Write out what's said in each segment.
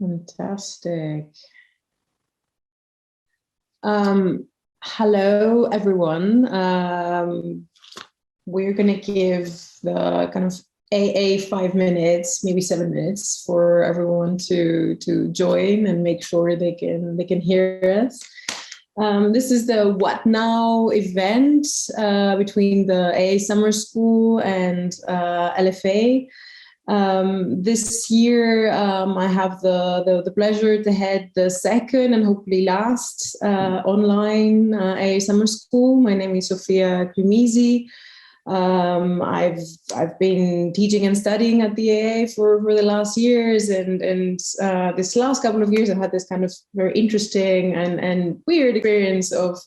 Fantastic. Hello, everyone. We're going to give the kind of AA 5 minutes, maybe 7 minutes, for everyone to join and make sure they can hear us. This is the What Now event between the AA Summer School and LFA. This year, I have the pleasure to head the second and hopefully last online AA Summer School. My name is Sofia Cremisi. I've been teaching and studying at the AA for the last years, and this last couple of years I've had this kind of very interesting and weird experience of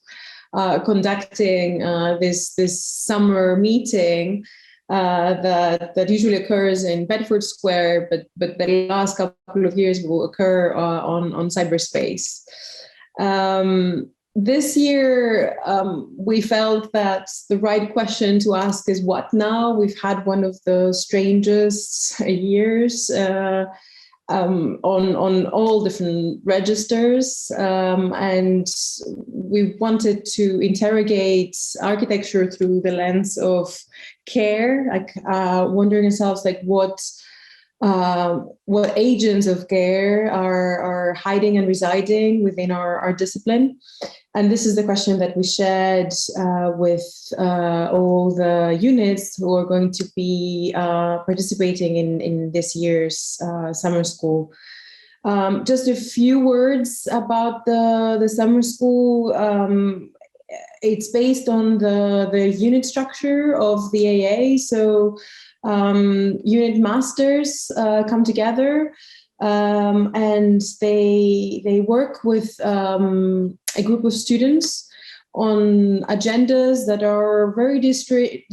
conducting this summer meeting that usually occurs in Bedford Square, but the last couple of years will occur on cyberspace. This year, we felt that the right question to ask is what now? We've had one of the strangest years on all different registers, and we wanted to interrogate architecture through the lens of care, like wondering ourselves, like what agents of care are hiding and residing within our discipline. And this is the question that we shared with all the units who are going to be participating in this year's summer school. Just a few words about the summer school. It's based on the unit structure of the AA. So unit masters come together and they work with a group of students on agendas that are very discrete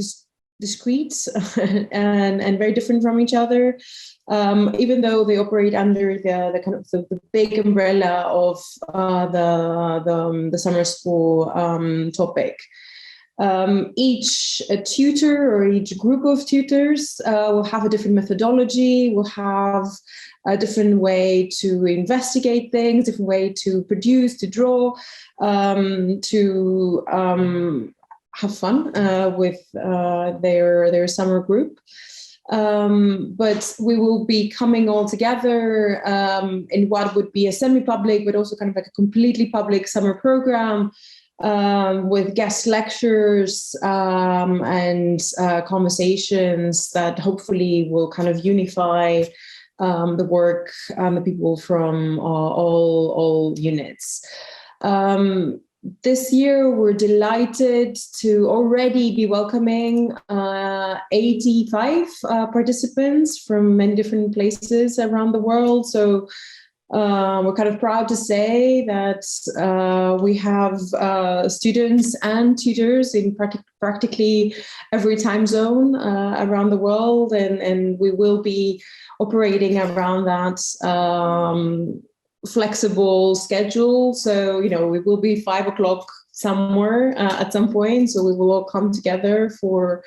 and very different from each other, even though they operate under the kind of the big umbrella of the summer school topic. Each tutor or each group of tutors will have a different methodology, will have a different way to investigate things, different way to produce, to draw, to have fun with their summer group. But we will be coming all together in what would be a semi-public, but also kind of like a completely public summer program, with guest lectures and conversations that hopefully will kind of unify the work and the people from all units. This year, we're delighted to already be welcoming 85 participants from many different places around the world. So we're kind of proud to say that we have students and tutors in practically every time zone around the world, and we will be operating around that flexible schedule. So, we will be 5 o'clock somewhere at some point. So we will all come together for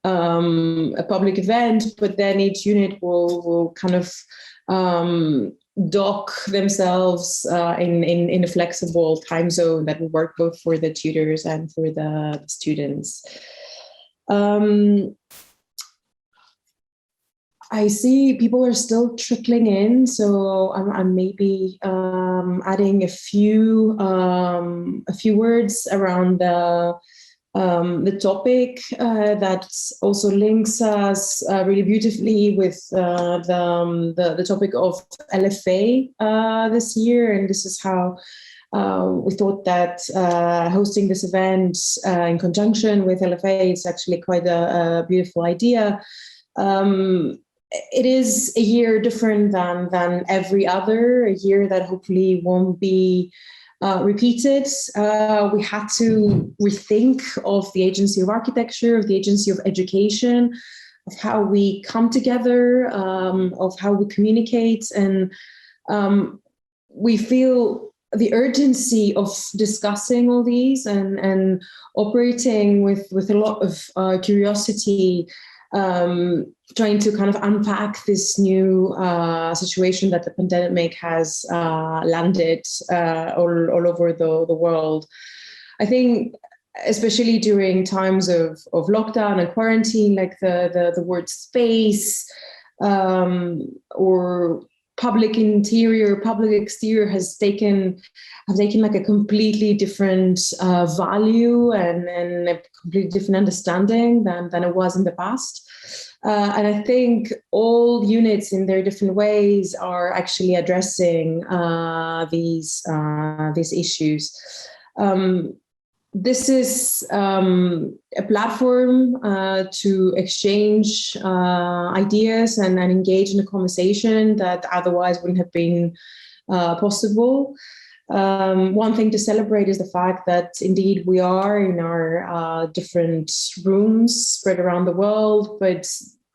a public event, but then each unit will kind of dock themselves in a flexible time zone that will work both for the tutors and for the students. I see people are still trickling in, so I'm maybe adding a few words around the topic that also links us really beautifully with the topic of LFA this year, and this is how we thought that hosting this event in conjunction with LFA is actually quite a beautiful idea. It is a year different than every other, a year that hopefully won't be repeated. We had to rethink of the agency of architecture, of the agency of education, of how we come together, of how we communicate. And we feel the urgency of discussing all these and operating with a lot of curiosity trying to kind of unpack this new situation that the pandemic has landed all over the world. I think, especially during times of lockdown and quarantine, like the word space or public interior, public exterior have taken like a completely different value and a completely different understanding than it was in the past. And I think all units in their different ways are actually addressing these issues. This is a platform to exchange ideas and engage in a conversation that otherwise wouldn't have been possible. One thing to celebrate is the fact that indeed we are in our different rooms spread around the world, but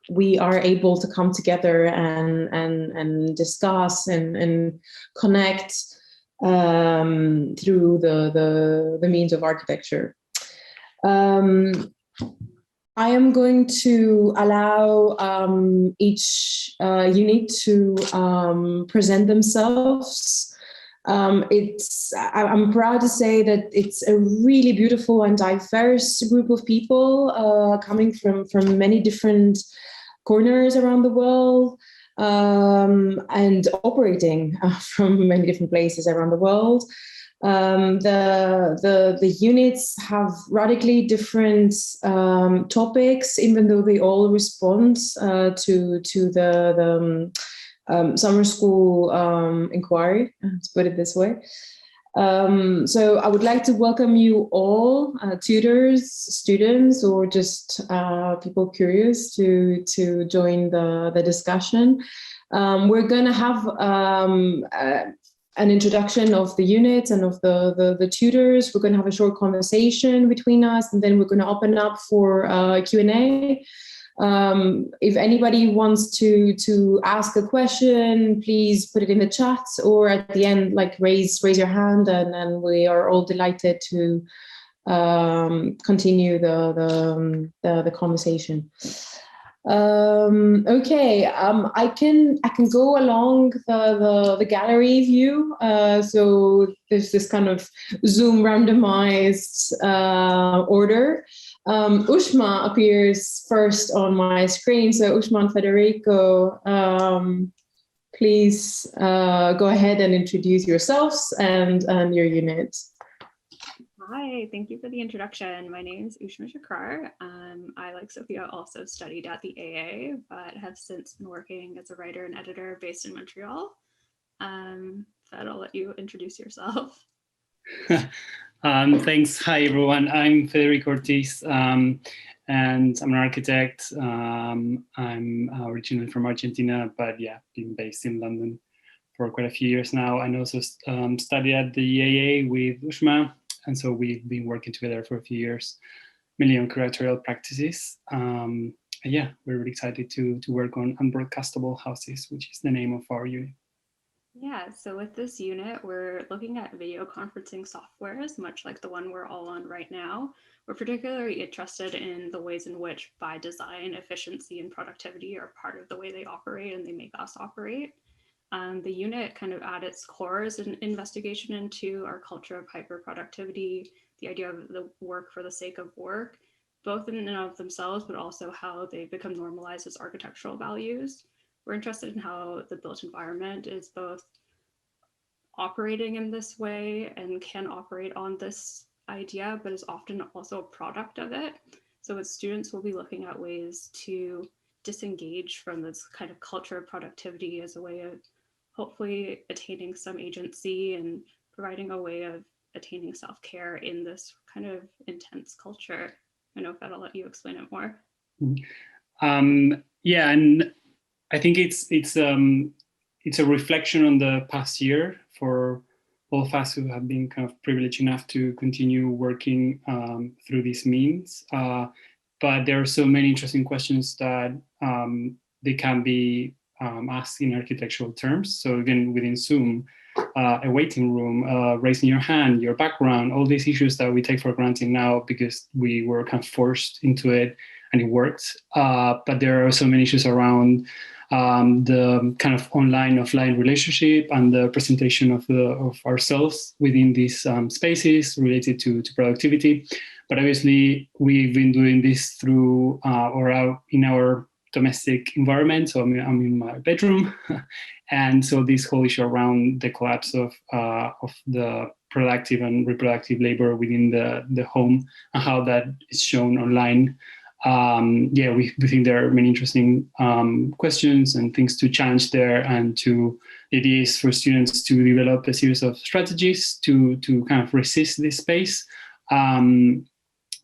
we are able to come together and discuss and connect through the means of architecture. I am going to allow each unit to present themselves. I'm proud to say that it's a really beautiful and diverse group of people coming from many different corners around the world. And operating from many different places around the world. The units have radically different topics, even though they all respond to the summer school inquiry, to put it this way. So I would like to welcome you all, tutors, students, or just people curious to join the discussion. We're going to have an introduction of the units and of the tutors. We're going to have a short conversation between us, and then we're going to open up for Q&A. If anybody wants to ask a question, please put it in the chat, or at the end, like raise your hand, and we are all delighted to continue the conversation. Okay, I can go along the gallery view. So there's this kind of Zoom randomized order. Ushma appears first on my screen. So Ushma and Federico, please go ahead and introduce yourselves and your unit. Hi, thank you for the introduction. My name is Ushma Shakrar. I, like Sophia, also studied at the AA, but have since been working as a writer and editor based in Montreal. Fed, I'll let you introduce yourself. Thanks. Hi, everyone. I'm Federico Ortiz, and I'm an architect. I'm originally from Argentina, but yeah, been based in London for quite a few years now. And also studied at the AA with Ushma. And so we've been working together for a few years, mainly on curatorial practices. And yeah, we're really excited to work on unbroadcastable houses, which is the name of our unit. Yeah, so with this unit, we're looking at video conferencing softwares, much like the one we're all on right now. We're particularly interested in the ways in which, by design, efficiency and productivity are part of the way they operate and they make us operate. The unit kind of at its core is an investigation into our culture of hyperproductivity, the idea of the work for the sake of work, both in and of themselves, but also how they become normalized as architectural values. We're interested in how the built environment is both operating in this way and can operate on this idea, but is often also a product of it. So with students, we'll be looking at ways to disengage from this kind of culture of productivity as a way of hopefully attaining some agency and providing a way of attaining self-care in this kind of intense culture. I know, Fed, I'll let you explain it more. Yeah, and I think it's a reflection on the past year for all of us who have been kind of privileged enough to continue working through these means. But there are so many interesting questions that they can be asked in architectural terms. So again, within Zoom, a waiting room, raising your hand, your background, all these issues that we take for granted now because we were kind of forced into it and it worked. But there are also many issues around the kind of online-offline relationship and the presentation of ourselves within these spaces related to productivity. But obviously, we've been doing this through or out in our domestic environment. So I'm in my bedroom, and so this whole issue around the collapse of the productive and reproductive labor within the home and how that is shown online. We think there are many interesting questions and things to challenge there, and the idea is for students to develop a series of strategies to kind of resist this space,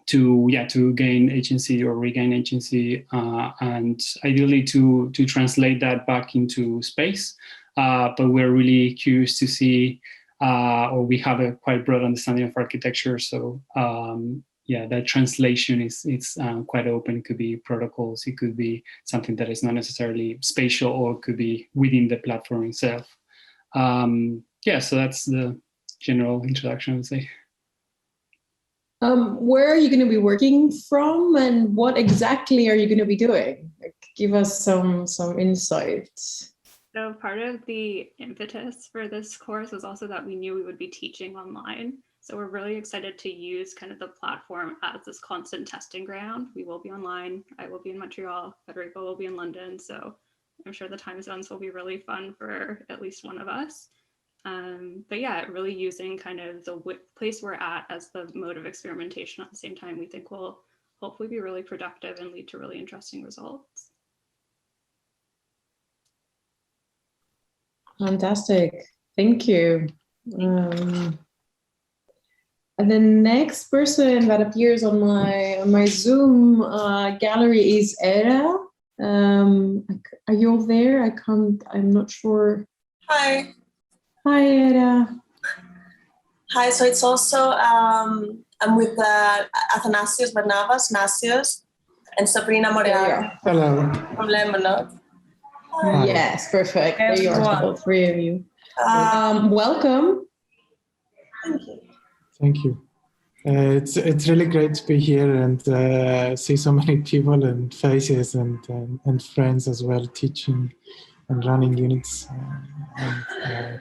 to gain agency or regain agency, and ideally to translate that back into space. But we're really curious to see, or we have a quite broad understanding of architecture, so that translation is quite open. It could be protocols, it could be something that is not necessarily spatial, or it could be within the platform itself. So that's the general introduction, I would say. Where are you going to be working from, and what exactly are you going to be doing? Give us some insights. So part of the impetus for this course was also that we knew we would be teaching online. So we're really excited to use kind of the platform as this constant testing ground. We will be online. I will be in Montreal. Federico will be in London. So I'm sure the time zones will be really fun for at least one of us. But really using kind of the place we're at as the mode of experimentation at the same time, we think will hopefully be really productive and lead to really interesting results. Fantastic. Thank you. And the next person that appears on my Zoom gallery is Era. Are you all there? I'm not sure. Hi. Hi, Era. Hi, so it's also, I'm with Athanasios Barnabas, Nasios, and Sabrina Moreira. Hello. From Lemonade. Yes, perfect. There you are, all three of you. Welcome. Thank you. Thank you. It's really great to be here and see so many people and faces and friends as well, teaching and running units.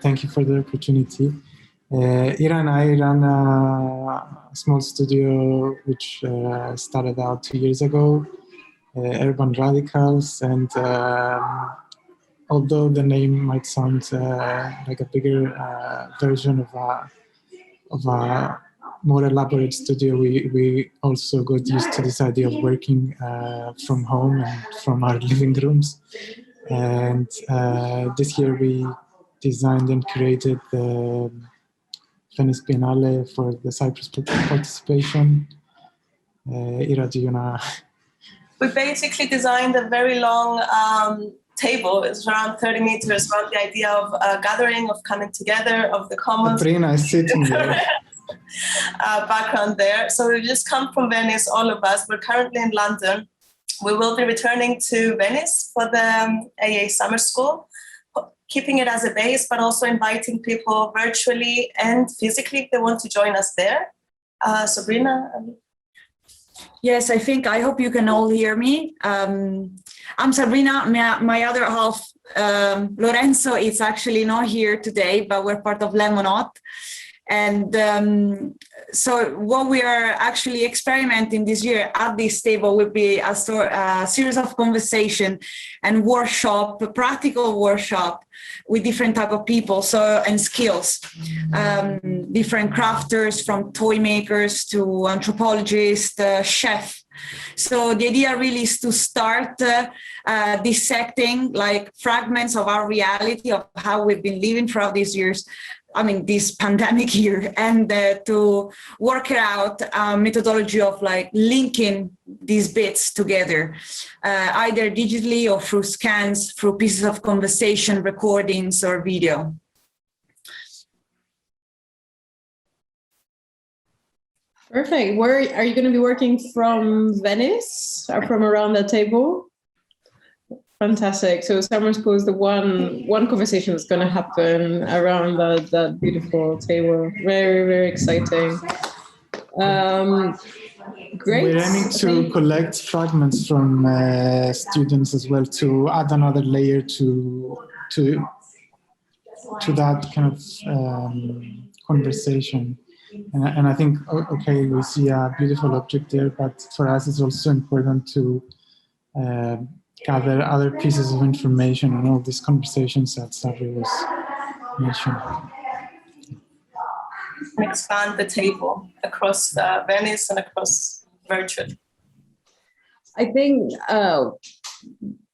Thank you for the opportunity. Ira and I run a small studio which started out 2 years ago, Urban Radicals, and although the name might sound like a bigger version of a more elaborate studio, we also got used to this idea of working from home and from our living rooms. And this year we designed and created the Venice Biennale for the Cyprus participation. Ira, do you wanna? We basically designed a very long table. It's around 30 meters, around the idea of gathering, of coming together, of the commons. Sabrina is sitting there. Background there. So we've just come from Venice, all of us. We're currently in London. We will be returning to Venice for the AA summer school, keeping it as a base, but also inviting people virtually and physically if they want to join us there. Sabrina? Yes, I hope you can all hear me. I'm Sabrina. My other half, Lorenzo, is actually not here today, but we're part of Lemonade. And so what we are actually experimenting this year at this table will be a series of conversation and workshop, a practical workshop with different type of people and skills, different crafters from toy makers to anthropologists, chef. So the idea really is to start dissecting like fragments of our reality of how we've been living throughout these years. This pandemic year, and to work out a methodology of like linking these bits together, either digitally or through scans, through pieces of conversation, recordings, or video. Perfect. Where are you going to be working from? Venice or from around the table? Fantastic. So summer school is the one conversation that's going to happen around that beautiful table. Very, very exciting. Great. We're aiming to collect fragments from students as well to add another layer to that kind of conversation. And I think, okay, we see a beautiful object there, but for us it's also important to gather other pieces of information and all these conversations that Sabri was mentioning. Expand the table across Venice and across virtually. I think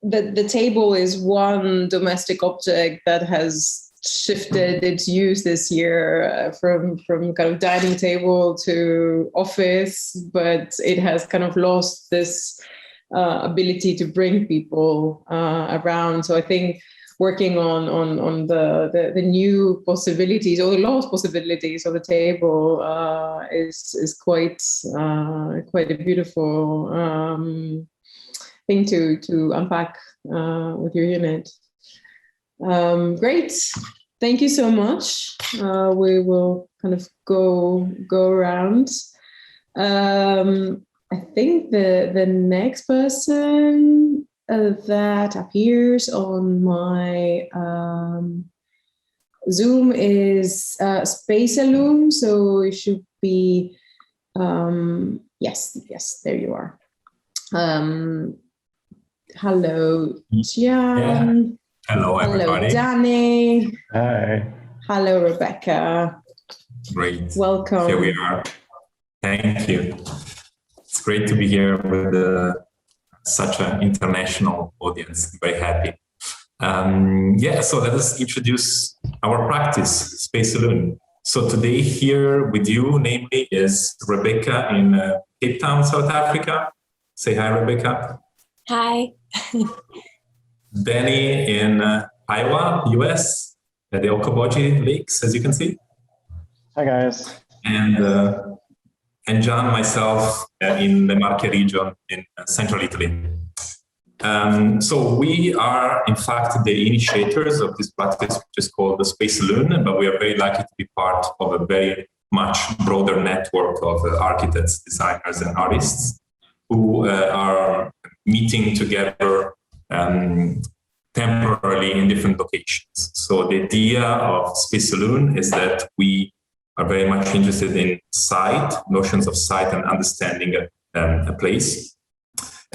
the table is one domestic object that has shifted its use this year from kind of dining table to office, but it has kind of lost this ability to bring people around. So I think working on the new possibilities or the lost possibilities of the table is quite a beautiful thing to unpack with your unit. Great, thank you so much. We will kind of go around. I think the next person that appears on my Zoom is Saloon. So it should be, yes, there you are. Hello, Gian. Yeah. Hello, everybody. Hello, Danny. Hi. Hello, Rebecca. Great. Welcome. Here we are. Thank you. It's great to be here with such an international audience. Very happy. So let us introduce our practice, Space Saloon. So today here with you, namely, is Rebecca in Cape Town, South Africa. Say hi, Rebecca. Hi. Danny in Iowa, US, at the Okoboji Lakes, as you can see. Hi, guys. And John, myself, in the Marche region in central Italy. So we are, in fact, the initiators of this practice, which is called the Space Saloon, but we are very lucky to be part of a very much broader network of architects, designers, and artists who are meeting together temporarily in different locations. So the idea of Space Saloon is that we are very much interested in sight, notions of sight and understanding a place.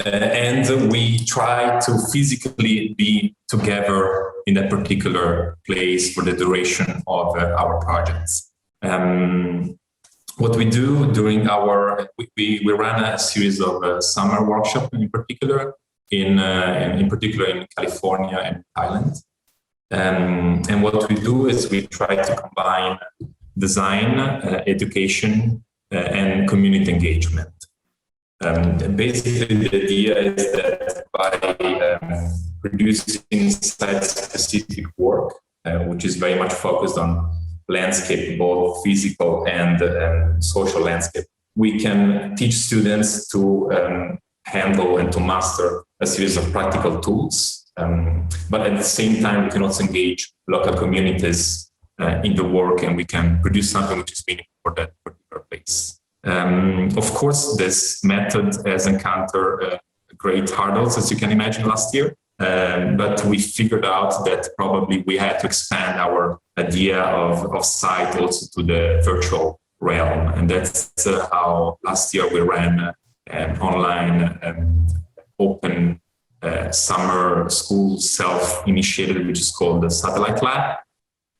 And we try to physically be together in a particular place for the duration of our projects. What we do during we run a series of summer workshops in particular, in California and Thailand. And what we do is we try to combine design, education, and community engagement. Basically, the idea is that by producing site-specific work, which is very much focused on landscape, both physical and social landscape, we can teach students to handle and to master a series of practical tools. But at the same time, we can also engage local communities in the work, and we can produce something which is meaningful for that particular place. Of course, this method has encountered great hurdles, as you can imagine, last year. But we figured out that probably we had to expand our idea of site also to the virtual realm. And that's how last year we ran an online open summer school self-initiated, which is called the Satellite Lab,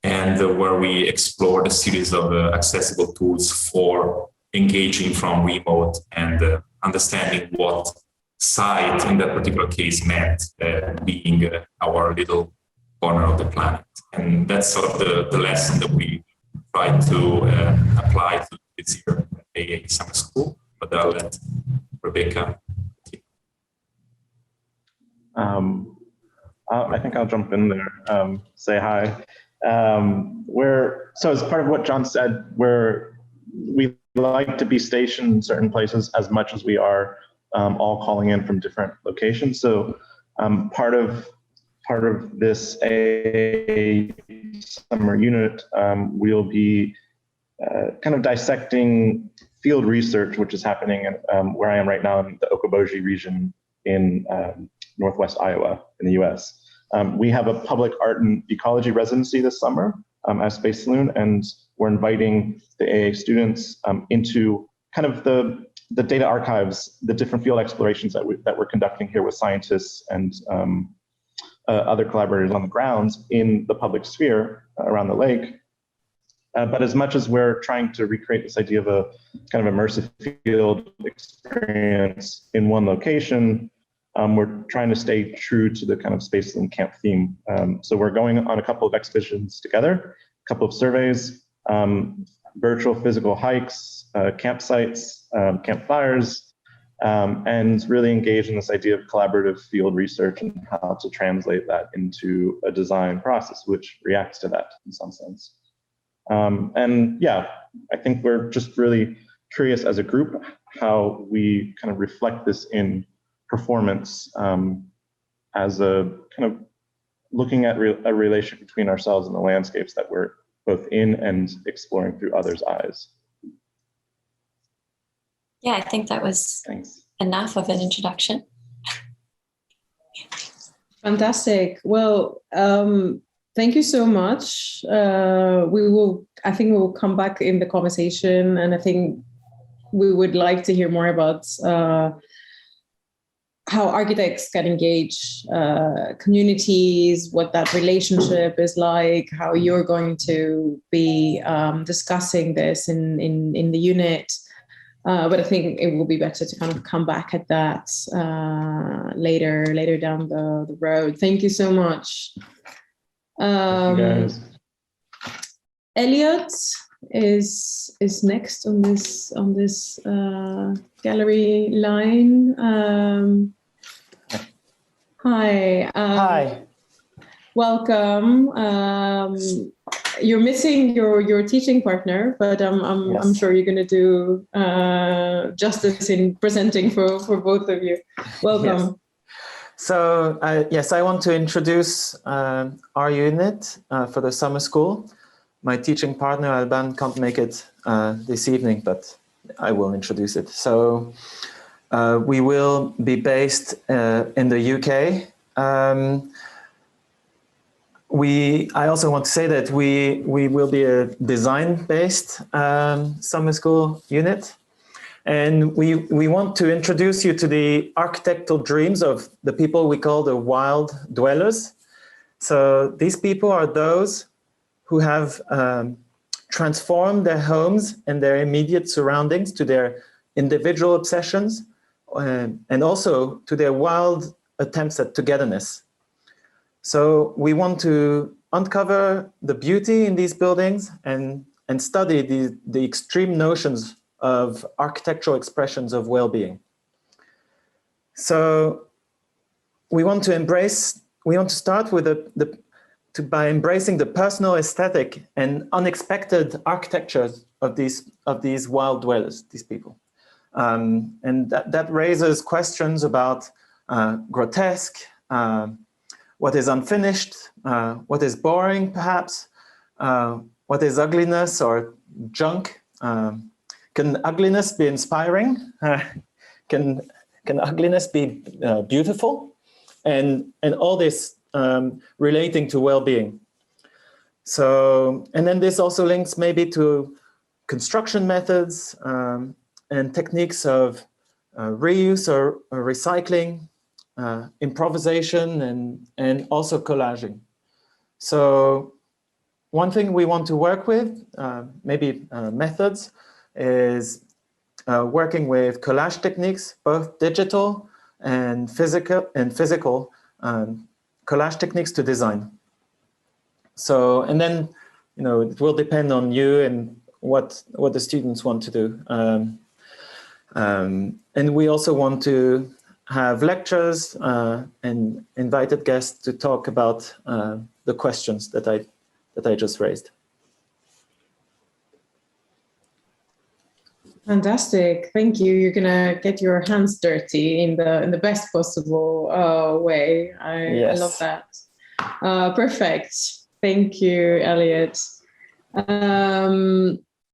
and where we explored a series of accessible tools for engaging from remote and understanding what site in that particular case meant, being our little corner of the planet. And that's sort of the lesson that we try to apply to this year AA summer school. But I'll let Rebecca. I think I'll jump in there, say hi. So as part of what John said, we like to be stationed in certain places as much as we are all calling in from different locations. So Part of this AA summer unit, we'll be kind of dissecting field research, which is happening where I am right now in the Okoboji region in Northwest Iowa in the US. We have a public art and ecology residency this summer at Space Saloon, and we're inviting the AA students into kind of the data archives, the different field explorations that we're conducting here with scientists and other collaborators on the grounds in the public sphere around the lake. But as much as we're trying to recreate this idea of a kind of immersive field experience in one location, we're trying to stay true to the kind of Space Saloon camp theme. So we're going on a couple of expeditions together, a couple of surveys, virtual physical hikes, campsites, campfires, and really engage in this idea of collaborative field research and how to translate that into a design process which reacts to that in some sense. And yeah, I think we're just really curious as a group how we kind of reflect this in performance as a kind of looking at a relation between ourselves and the landscapes that we're both in and exploring through others' eyes. Yeah, I think that was enough of an introduction. Fantastic. Well, thank you so much. I think we will come back in the conversation, and I think we would like to hear more about how architects can engage communities, what that relationship is like, how you're going to be discussing this in the unit. But I think it will be better to kind of come back at that later down the road. Thank you so much. Thank you guys. Elliot is next on this gallery line. Hi. Hi. Welcome. You're missing your teaching partner, but I'm sure you're going to do justice in presenting for both of you. Welcome. Yes. So yes, I want to introduce our unit for the summer school. My teaching partner, Alban, can't make it this evening, but I will introduce it. So we will be based in the UK. I also want to say that we will be a design-based summer school unit. And we want to introduce you to the architectural dreams of the people we call the wild dwellers. So these people are those who have transformed their homes and their immediate surroundings to their individual obsessions and also to their wild attempts at togetherness. So we want to uncover the beauty in these buildings and study the extreme notions of architectural expressions of well-being. So we want to start with by embracing the personal aesthetic and unexpected architectures of these wild dwellers, these people. And that raises questions about grotesque, what is unfinished, what is boring perhaps, what is ugliness or junk. Can ugliness be inspiring? Can ugliness be beautiful? And all this relating to well-being. So, and then this also links maybe to construction methods and techniques of reuse or recycling, improvisation, and also collaging. So one thing we want to work with, maybe methods, is working with collage techniques, both digital and physical collage techniques to design. So, and then, it will depend on you and what the students want to do. And we also want to have lectures and invited guests to talk about the questions that I just raised. Fantastic, thank you. You're gonna get your hands dirty in the best possible way. I love that. Perfect. Thank you, Elliot.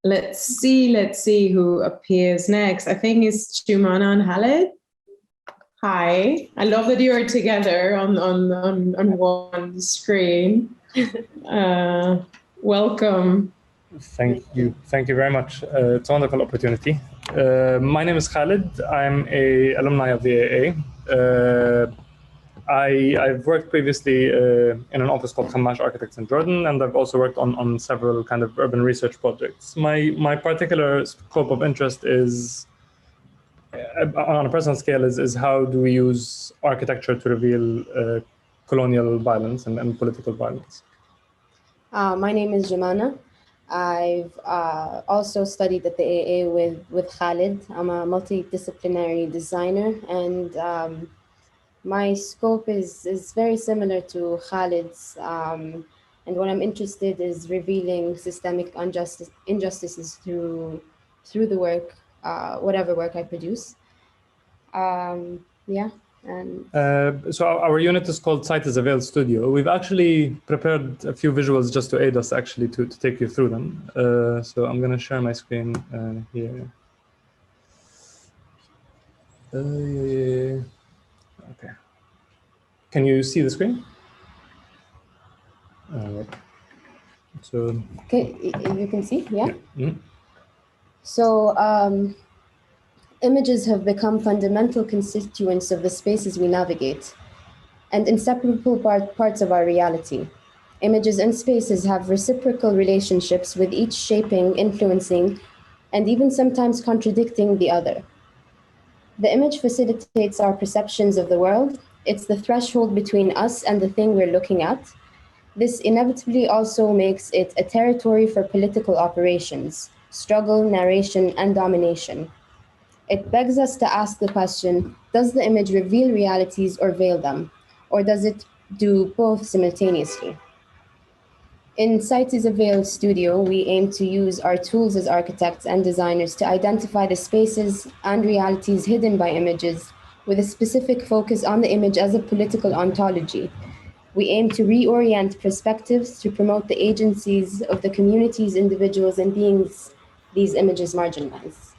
Let's see who appears next. I think it's Jumana and Khaled. Hi, I love that you are together on one screen. Welcome. Thank you very much. It's a wonderful opportunity. My name is Khaled. I'm a alumni of the AA. I've worked previously in an office called Khammash Architects in Jordan, and I've also worked on several kind of urban research projects. My particular scope of interest is, on a personal scale, is how do we use architecture to reveal colonial violence and political violence. My name is Jumana. I've also studied at the AA with Khaled. I'm a multidisciplinary designer, and my scope is very similar to Khalid's. And what I'm interested in is revealing systemic injustices through the work, whatever work I produce. So our unit is called Site is a Veiled Studio. We've actually prepared a few visuals just to aid us actually to take you through them. So I'm going to share my screen here. Okay. Can you see the screen? So. Okay, you can see, yeah? Mm-hmm. So images have become fundamental constituents of the spaces we navigate and inseparable parts of our reality. Images and spaces have reciprocal relationships with each shaping, influencing, and even sometimes contradicting the other. The image facilitates our perceptions of the world. It's the threshold between us and the thing we're looking at. This inevitably also makes it a territory for political operations, struggle, narration, and domination. It begs us to ask the question, does the image reveal realities or veil them? Or does it do both simultaneously? In Site is a Veiled Studio, we aim to use our tools as architects and designers to identify the spaces and realities hidden by images, with a specific focus on the image as a political ontology. We aim to reorient perspectives to promote the agencies of the communities, individuals, and beings these images marginalize.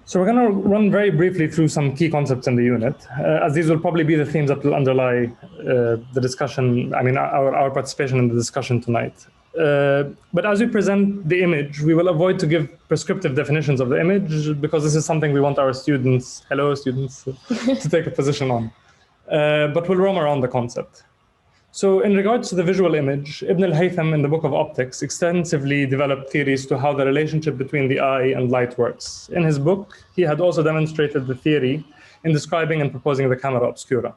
So we're going to run very briefly through some key concepts in the unit, as these will probably be the themes that will underlie the discussion, our participation in the discussion tonight. But as we present the image, we will avoid to give prescriptive definitions of the image, because this is something we want our students, to take a position on. But we'll roam around the concept. So in regards to the visual image, Ibn al-Haytham in the Book of Optics extensively developed theories to how the relationship between the eye and light works. In his book, he had also demonstrated the theory in describing and proposing the camera obscura.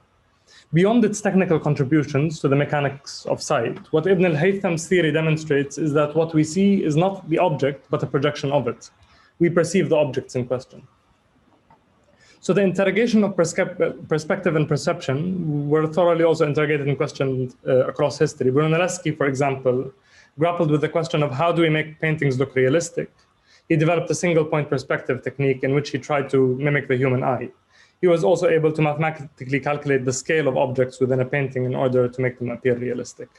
Beyond its technical contributions to the mechanics of sight, what Ibn al-Haytham's theory demonstrates is that what we see is not the object, but a projection of it. We perceive the objects in question. So the interrogation of perspective and perception were thoroughly also interrogated and questioned across history. Brunelleschi, for example, grappled with the question of how do we make paintings look realistic. He developed a single point perspective technique in which he tried to mimic the human eye. He was also able to mathematically calculate the scale of objects within a painting in order to make them appear realistic.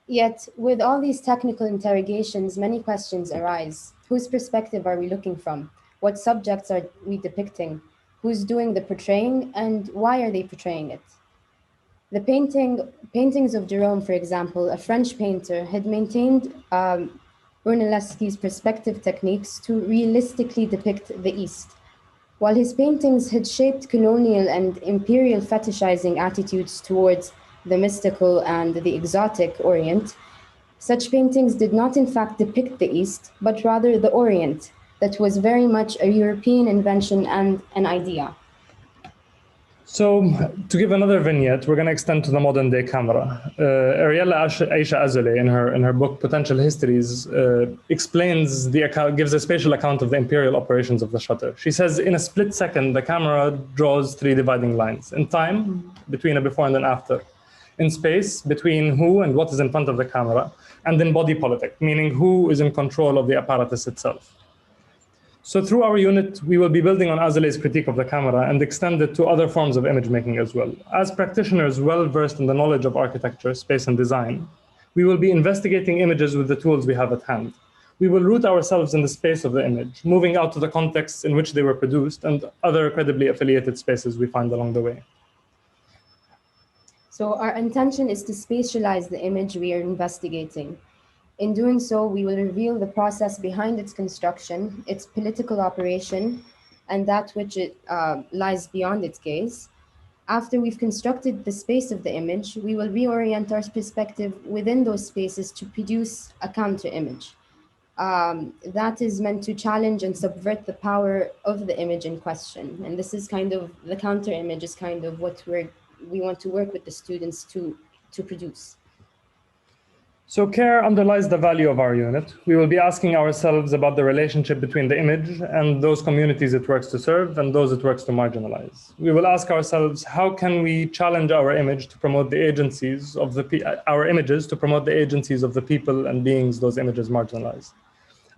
Yet, with all these technical interrogations, many questions arise. Whose perspective are we looking from? What subjects are we depicting? Who's doing the portraying, and why are they portraying it? The paintings of Jerome, for example, a French painter, had maintained Brunelleschi's perspective techniques to realistically depict the East. While his paintings had shaped colonial and imperial fetishizing attitudes towards the mystical and the exotic Orient, such paintings did not in fact depict the East, but rather the Orient, that was very much a European invention and an idea. So to give another vignette, we're going to extend to the modern day camera. Ariella Aisha Azole in her book Potential Histories explains gives a spatial account of the imperial operations of the shutter. She says, in a split second, the camera draws three dividing lines. In time, between a before and an after. In space, between who and what is in front of the camera. And in body politic, meaning who is in control of the apparatus itself. So through our unit, we will be building on Azilay's critique of the camera and extend it to other forms of image making as well. As practitioners well-versed in the knowledge of architecture, space, and design, we will be investigating images with the tools we have at hand. We will root ourselves in the space of the image, moving out to the contexts in which they were produced and other credibly affiliated spaces we find along the way. So our intention is to spatialize the image we are investigating. In doing so, we will reveal the process behind its construction, its political operation, and that which it lies beyond its gaze. After we've constructed the space of the image, we will reorient our perspective within those spaces to produce a counter-image. That is meant to challenge and subvert the power of the image in question. And this is kind of, the counter-image is kind of what we want to work with the students to produce. So care underlies the value of our unit. We will be asking ourselves about the relationship between the image and those communities it works to serve and those it works to marginalize. We will ask ourselves, how can we challenge our image to promote the agencies of our images to promote the agencies of the people and beings those images marginalize.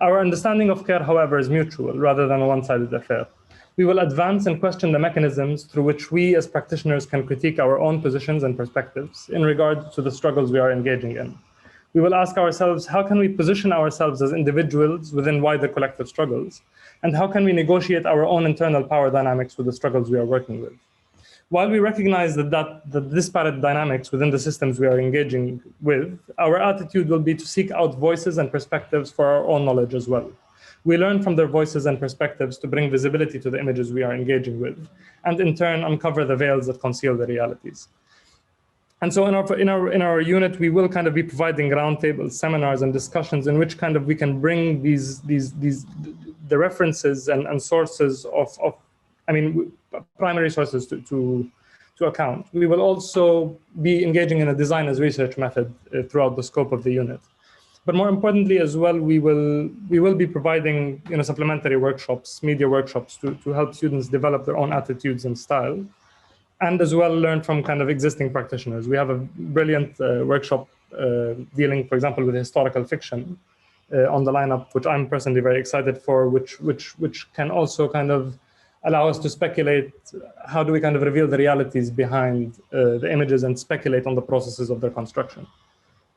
Our understanding of care, however, is mutual rather than a one-sided affair. We will advance and question the mechanisms through which we as practitioners can critique our own positions and perspectives in regard to the struggles we are engaging in. We will ask ourselves, how can we position ourselves as individuals within wider collective struggles? And how can we negotiate our own internal power dynamics with the struggles we are working with? While we recognize the disparate dynamics within the systems we are engaging with, our attitude will be to seek out voices and perspectives for our own knowledge as well. We learn from their voices and perspectives to bring visibility to the images we are engaging with, and in turn uncover the veils that conceal the realities. And so in our unit, we will kind of be providing roundtables, seminars, and discussions in which kind of we can bring the references and sources of primary sources to account. We will also be engaging in a design as research method throughout the scope of the unit. But more importantly as well, we will be providing supplementary workshops, media workshops to help students develop their own attitudes and style, and as well learn from kind of existing practitioners. We have a brilliant workshop dealing, for example, with historical fiction on the lineup, which I'm personally very excited for, which can also kind of allow us to speculate, how do we kind of reveal the realities behind the images and speculate on the processes of their construction.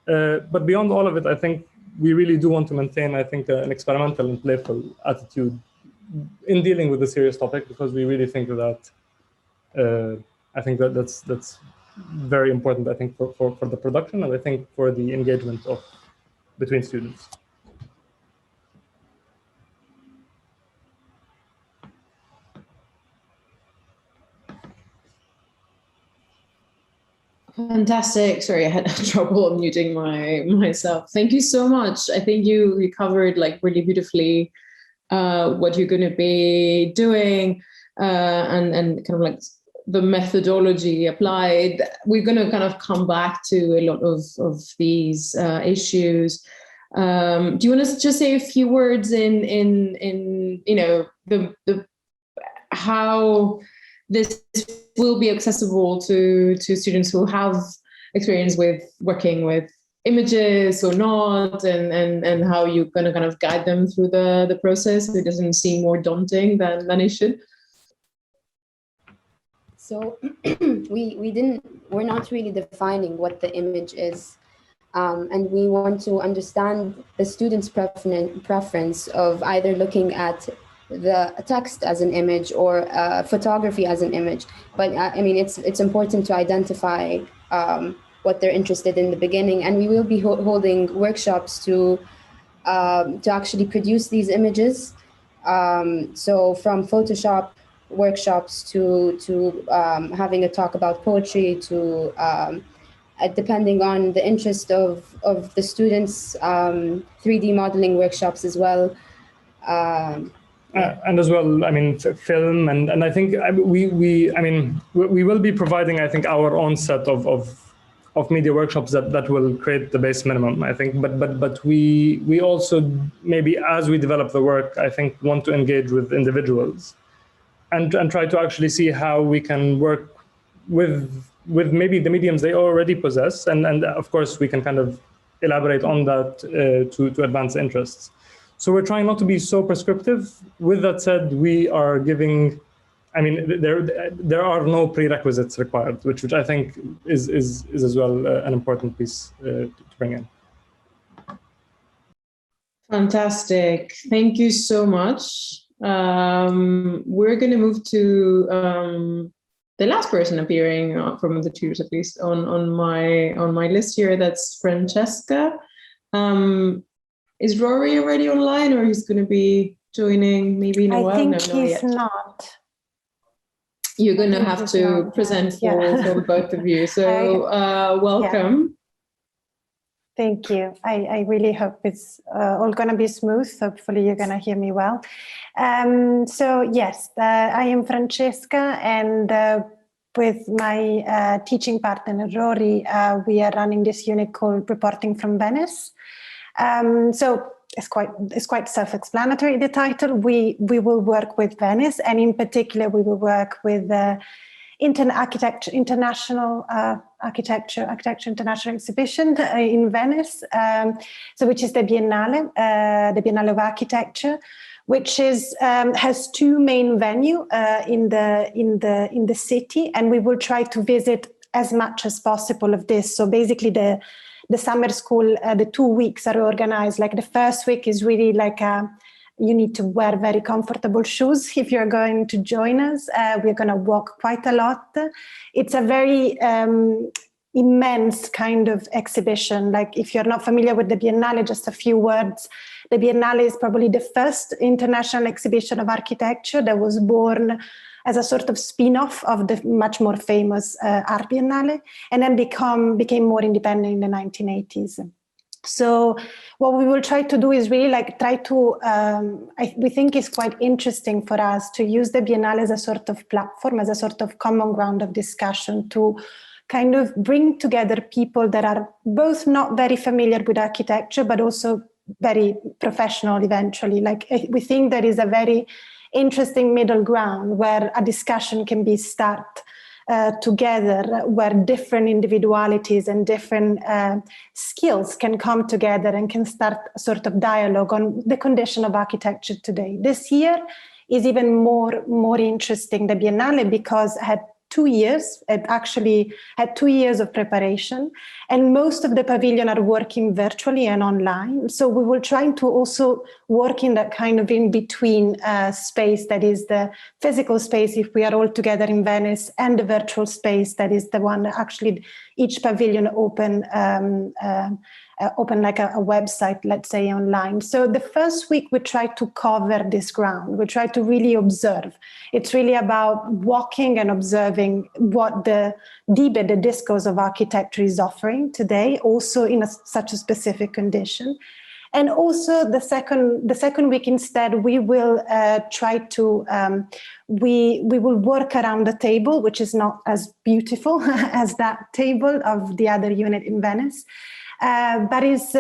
But beyond all of it, I think we really do want to maintain, I think, an experimental and playful attitude in dealing with the serious topic, because we really think that I think that's very important, I think, for the production, and I think for the engagement between students. Fantastic. Sorry, I had trouble unmuting myself. Thank you so much. I think you covered really beautifully what you're going to be doing and kind of the methodology applied. We're going to kind of come back to a lot of these issues. Do you want to just say a few words in the how this will be accessible to students who have experience with working with images or not, and how you're going to kind of guide them through the process so it doesn't seem more daunting than it should? So we're not really defining what the image is. And we want to understand the student's preference of either looking at the text as an image or photography as an image. But I mean, it's important to identify what they're interested in the beginning. And we will be holding workshops to actually produce these images. So from Photoshop workshops to having a talk about poetry to depending on the interest of the students, 3D modeling workshops as well. And as well, I mean, film, and I think we will be providing, I think, our own set of media workshops that will create the base minimum, I think. But we also, maybe as we develop the work, I think, want to engage with individuals and try to actually see how we can work with maybe the mediums they already possess, and of course we can kind of elaborate on that to advance interests. So we're trying not to be so prescriptive. With that said, we are giving, I mean, there are no prerequisites required, which I think is as well an important piece to bring in. Fantastic. Thank you so much. We're going to move to the last person appearing from the tutors, at least on my list here. That's Francesca. Is Rory already online, or he's going to be joining maybe in a while? I think no, he's not. You're going to have to present for both of you. So welcome. Yeah. Thank you. I really hope it's all going to be smooth. Hopefully you're going to hear me well. So yes, I am Francesca, and with my teaching partner Rory, we are running this unit called Reporting from Venice. So it's quite self-explanatory, the title. We will work with Venice, and in particular we will work with International Architecture International Exhibition in Venice, so which is the Biennale of Architecture, which is has two main venues in the city, and we will try to visit as much as possible of this. So basically the summer school, the 2 weeks are organized. Like the first week is really like you need to wear very comfortable shoes if you're going to join us. We're going to walk quite a lot. It's a very immense kind of exhibition. Like if you're not familiar with the Biennale, just a few words. The Biennale is probably the first international exhibition of architecture that was born as a sort of spin-off of the much more famous Art Biennale, and then became more independent in the 1980s. So what we will try to do is really like try to, we think it's quite interesting for us to use the Biennale as a sort of platform, as a sort of common ground of discussion to kind of bring together people that are both not very familiar with architecture, but also very professional eventually. Like we think there is a very interesting middle ground where a discussion can be started together, where different individualities and different skills can come together and can start a sort of dialogue on the condition of architecture today. This year is even more interesting, the Biennale, because it had 2 years. It actually had 2 years of preparation, and most of the pavilion are working virtually and online. So we will try to also work in that kind of in-between space that is the physical space if we are all together in Venice, and the virtual space that is the one that actually each pavilion open like a website, let's say, online. So the first week we try to cover this ground. We try to really observe. It's really about walking and observing what the debate, the discourse of architecture is offering today, also in such a specific condition. And also the second week instead, we will try to, we will work around the table, which is not as beautiful as that table of the other unit in Venice. But it's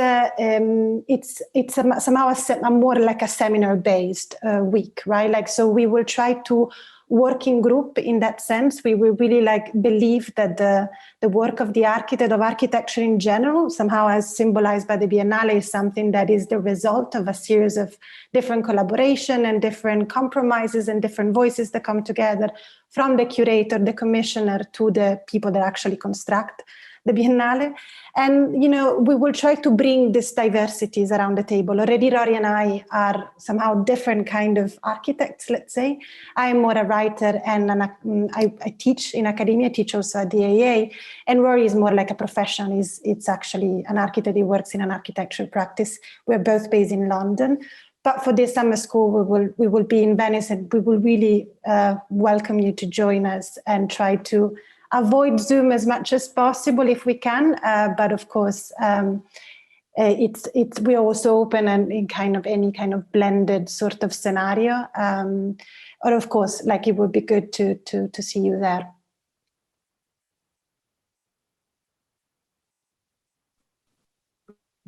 somehow a more like a seminar-based week, right? Like, so we will try to work in group in that sense. We will really like believe that the work of the architect, of architecture in general, somehow as symbolized by the Biennale, is something that is the result of a series of different collaboration and different compromises and different voices that come together, from the curator, the commissioner, to the people that actually construct the Biennale. And, you know, we will try to bring these diversities around the table. Already Rory and I are somehow different kind of architects, let's say. I'm more a writer, and I teach in academia, I teach also at the AA, and Rory is more like a professional. It's actually an architect, he works in an architectural practice. We're both based in London. But for this summer school, we will be in Venice, and we will really welcome you to join us and try to avoid Zoom as much as possible if we can. But of course, we're also open and in kind of any kind of blended sort of scenario. Or of course, like it would be good to see you there.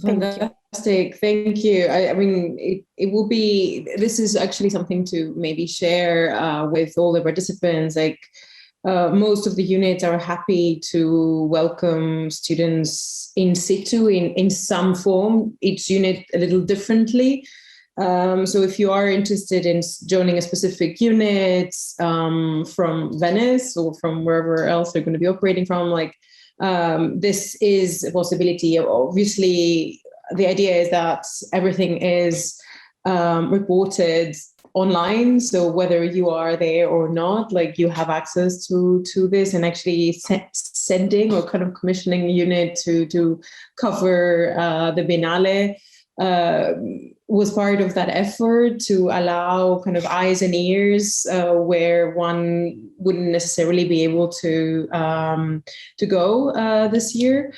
Fantastic, thank you. I mean, it will be, this is actually something to maybe share with all the participants. Like most of the units are happy to welcome students in situ in some form, each unit a little differently. So if you are interested in joining a specific unit from Venice or from wherever else they're going to be operating from, like this is a possibility. Obviously, the idea is that everything is reported online, so whether you are there or not, like you have access to this, and actually sending or kind of commissioning a unit to cover the Biennale was part of that effort to allow kind of eyes and ears where one wouldn't necessarily be able to go this year.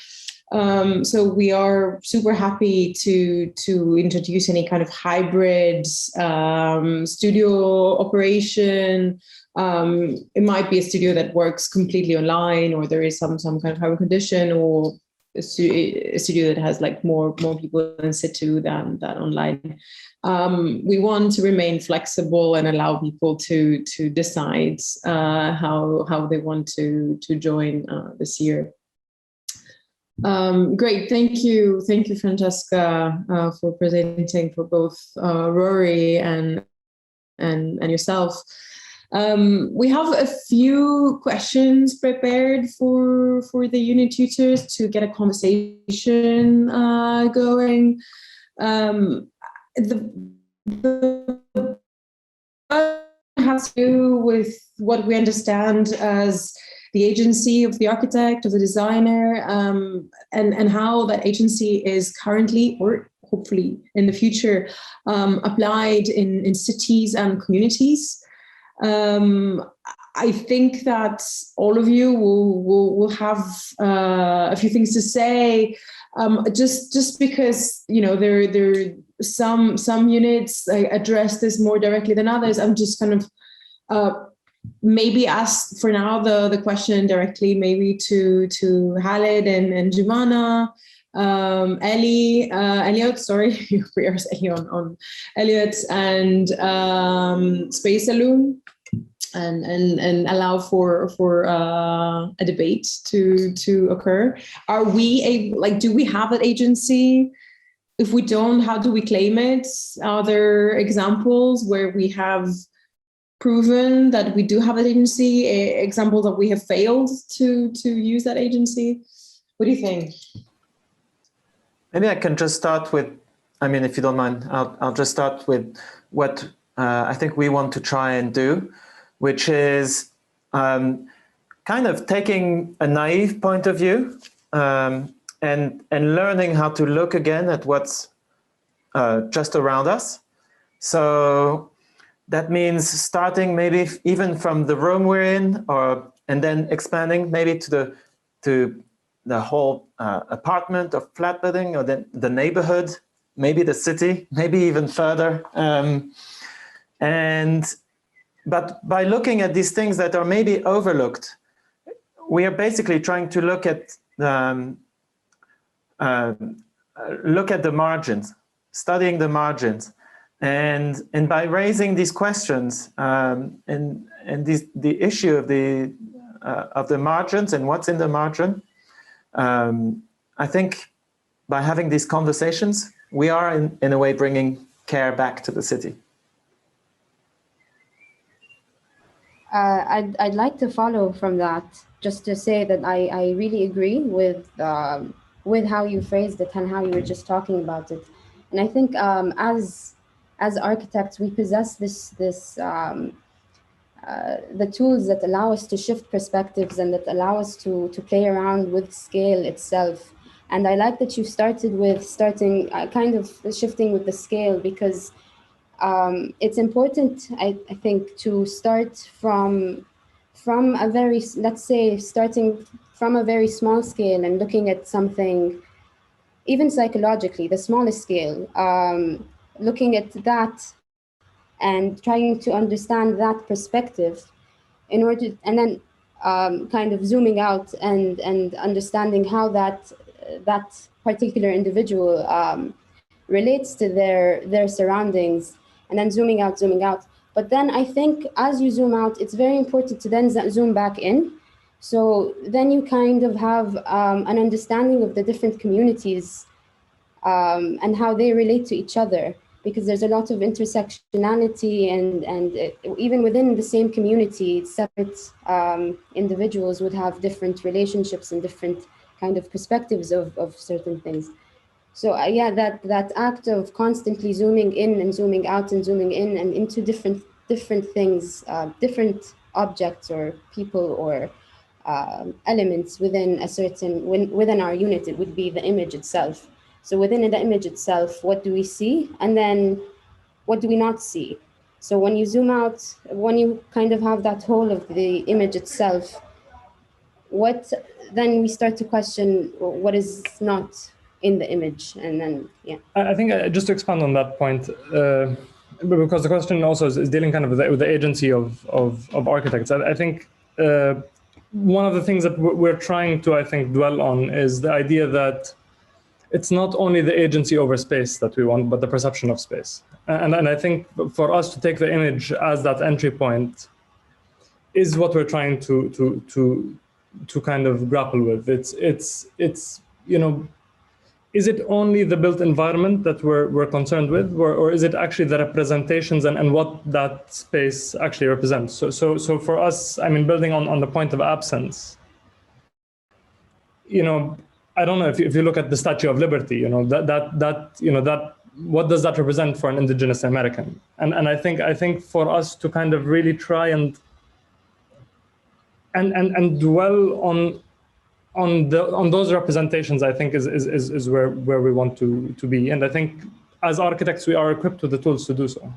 So we are super happy to introduce any kind of hybrid studio operation. It might be a studio that works completely online, or there is some kind of hybrid condition, or a studio that has like more people in situ than online. We want to remain flexible and allow people to decide how they want to join this year. Great, thank you, Francesca, for presenting for both Rory and yourself. We have a few questions prepared for the unit tutors to get a conversation going. The has to do with what we understand as the agency of the architect, of the designer, and how that agency is currently, or hopefully in the future, applied in cities and communities. I think that all of you will have a few things to say, just because, you know, there some units address this more directly than others. I'm just kind of maybe ask for now the question directly, maybe to Khaled and Giovanna, Elliot, sorry, yours on Elliot, and Space Saloon, and allow for a debate to occur. Are we do we have that agency? If we don't, how do we claim it? Are there examples where we have proven that we do have an agency, examples that we have failed to use that agency? What do you think? Maybe I can just start with, I mean, if you don't mind, I'll just start with what I think we want to try and do, which is kind of taking a naive point of view and learning how to look again at what's just around us. So that means starting maybe even from the room we're in, and then expanding maybe to the whole apartment or flat building, or the neighborhood, maybe the city, maybe even further. But by looking at these things that are maybe overlooked, we are basically trying to look at the margins, studying the margins. And by raising these questions and the issue of the margins and what's in the margin, I think by having these conversations, we are in a way bringing care back to the city. I'd like to follow from that, just to say that I really agree with how you phrased it and how you were just talking about it. And I think as architects, we possess the tools that allow us to shift perspectives and that allow us to play around with scale itself. And I like that you started with kind of shifting with the scale, because it's important, I think, to start from a very, let's say, starting from a very small scale and looking at something, even psychologically, the smallest scale, looking at that and trying to understand that perspective in order to, and then kind of zooming out and understanding how that particular individual relates to their surroundings, and then zooming out. But then I think as you zoom out, it's very important to then zoom back in. So then you kind of have an understanding of the different communities and how they relate to each other. because there's a lot of intersectionality and even within the same community, separate individuals would have different relationships and different kind of perspectives of certain things. So yeah, that act of constantly zooming in and zooming out and zooming in and into different things, different objects or people or elements within a certain, within our unit, it would be the image itself. So within the image itself, what do we see? And then what do we not see? So when you zoom out, when you kind of have that whole of the image itself, then we start to question what is not in the image. And then, yeah. I think just to expand on that point, because the question also is dealing kind of with the agency of architects. I think one of the things that we're trying to, I think, dwell on is the idea that it's not only the agency over space that we want, but the perception of space. And I think for us to take the image as that entry point is what we're trying to kind of grapple with. It's you know, is it only the built environment that we're concerned with, or is it actually the representations and what that space actually represents? So for us, I mean, building on the point of absence, you know, I don't know if you look at the Statue of Liberty, you know, that what does that represent for an indigenous American? And I think for us to kind of really try and dwell on those representations, I think is where we want to be. And I think as architects, we are equipped with the tools to do so.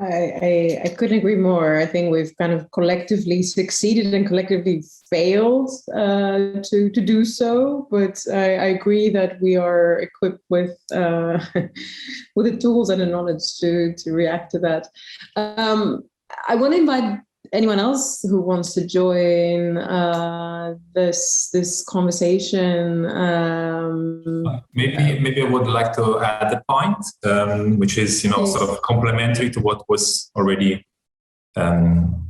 I couldn't agree more. I think we've kind of collectively succeeded and collectively failed to do so. But I agree that we are equipped with with the tools and the knowledge to react to that. I want to invite anyone else who wants to join this conversation. Maybe I would like to add a point, which is, you know, sort of complementary to what was already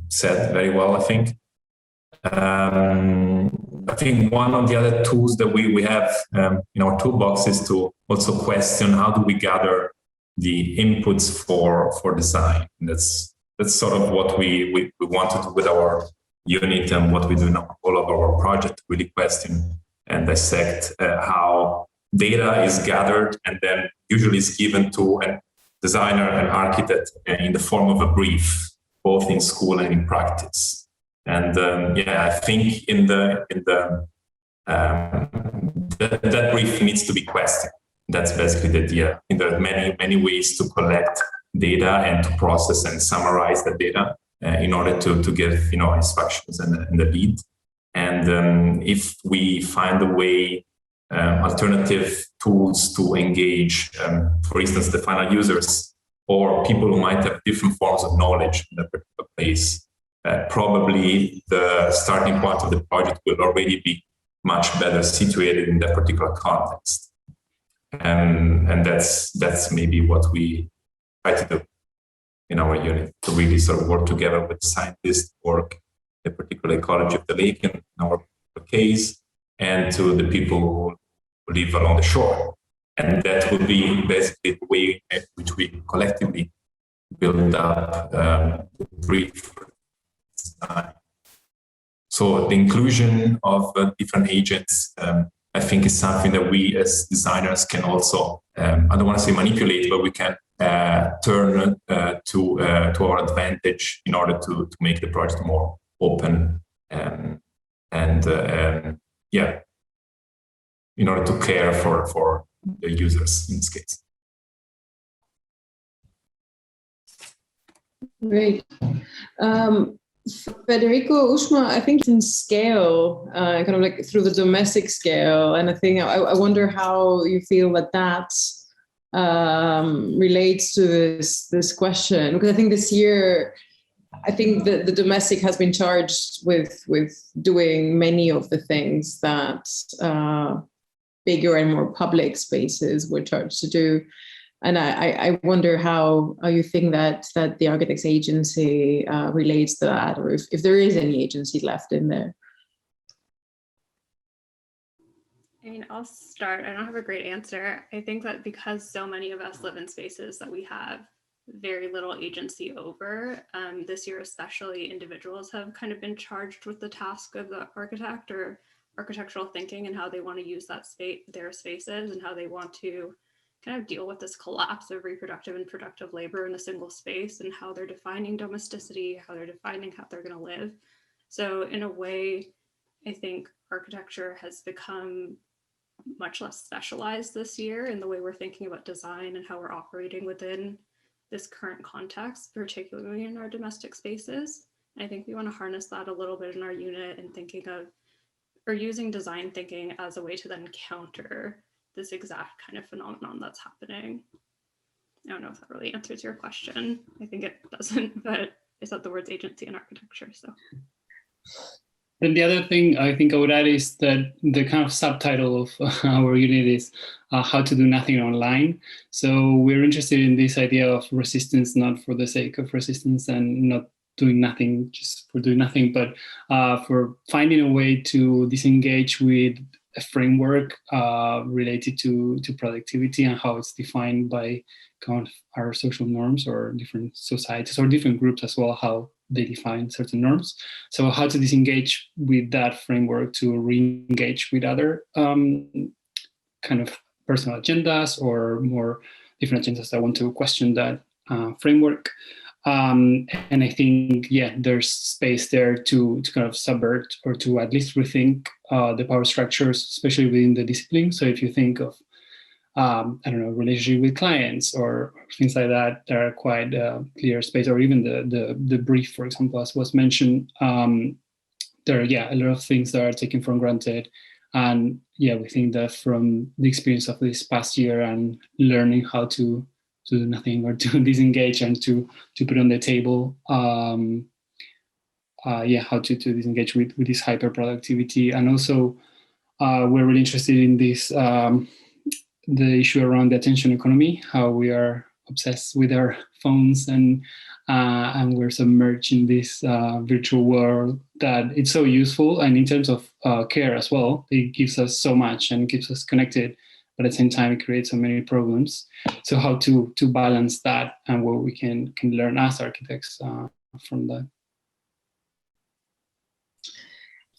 said very well, I think. I think one of the other tools that we have in our toolbox is to also question how do we gather the inputs for design. And that's sort of what we want to do with our unit and what we do in all of our projects, really question and dissect how data is gathered and then usually is given to a designer and architect in the form of a brief, both in school and in practice. And yeah, I think in that brief needs to be questioned. That's basically the idea. And there are many ways to collect data and to process and summarize the data in order to give, you know, instructions and the lead. And if we find a way, alternative tools to engage, for instance, the final users or people who might have different forms of knowledge in a particular place, probably the starting point of the project will already be much better situated in that particular context. And that's maybe what we try to do in our unit, to really sort of work together with scientists, work the particular ecology of the lake in our case, and to the people who live along the shore. And that would be basically the way in which we collectively build up the brief design. So the inclusion of different agents, I think, is something that we as designers can also, I don't want to say manipulate, but we can turn to our advantage in order to make the project more open and yeah, in order to care for the users in this case. Great. Federico, Ushma, I think in scale, kind of like through the domestic scale, and I think I wonder how you feel that relates to this question, because I think this year, I think the domestic has been charged with doing many of the things that bigger and more public spaces were charged to do. And I wonder how you think that the Architects Agency relates to that, or if there is any agency left in there. I mean, I'll start. I don't have a great answer. I think that because so many of us live in spaces that we have very little agency over, this year especially, individuals have kind of been charged with the task of the architect or architectural thinking and how they want to use that space, their spaces, and how they want to kind of deal with this collapse of reproductive and productive labor in a single space, and how they're defining domesticity, how they're defining how they're going to live. So in a way, I think architecture has become much less specialized this year in the way we're thinking about design and how we're operating within this current context, particularly in our domestic spaces. And I think we want to harness that a little bit in our unit and thinking of, or using design thinking as a way to then counter this exact kind of phenomenon that's happening. I don't know if that really answers your question. I think it doesn't, but I said the words agency in architecture, so. And the other thing I think I would add is that the kind of subtitle of our unit is how to do nothing online. So we're interested in this idea of resistance, not for the sake of resistance and not doing nothing just for doing nothing, but for finding a way to disengage with a framework related to productivity and how it's defined by kind of our social norms or different societies or different groups as well, how they define certain norms. So how to disengage with that framework to re-engage with other kind of personal agendas or more different agendas that want to question that framework. And I think, yeah, there's space there to kind of subvert or to at least rethink the power structures, especially within the discipline. So if you think of, I don't know, relationship with clients or things like that, there are quite clear space, or even the brief, for example, as was mentioned, there are, yeah, a lot of things that are taken for granted. And yeah, we think that from the experience of this past year and learning how to do nothing or to disengage and to put on the table, yeah, how to disengage with this hyper productivity. And also we're really interested in this, the issue around the attention economy, how we are obsessed with our phones and we're submerged in this virtual world that it's so useful. And in terms of care as well, it gives us so much and keeps us connected, but at the same time, it creates so many problems. So how to balance that and what we can learn as architects from that.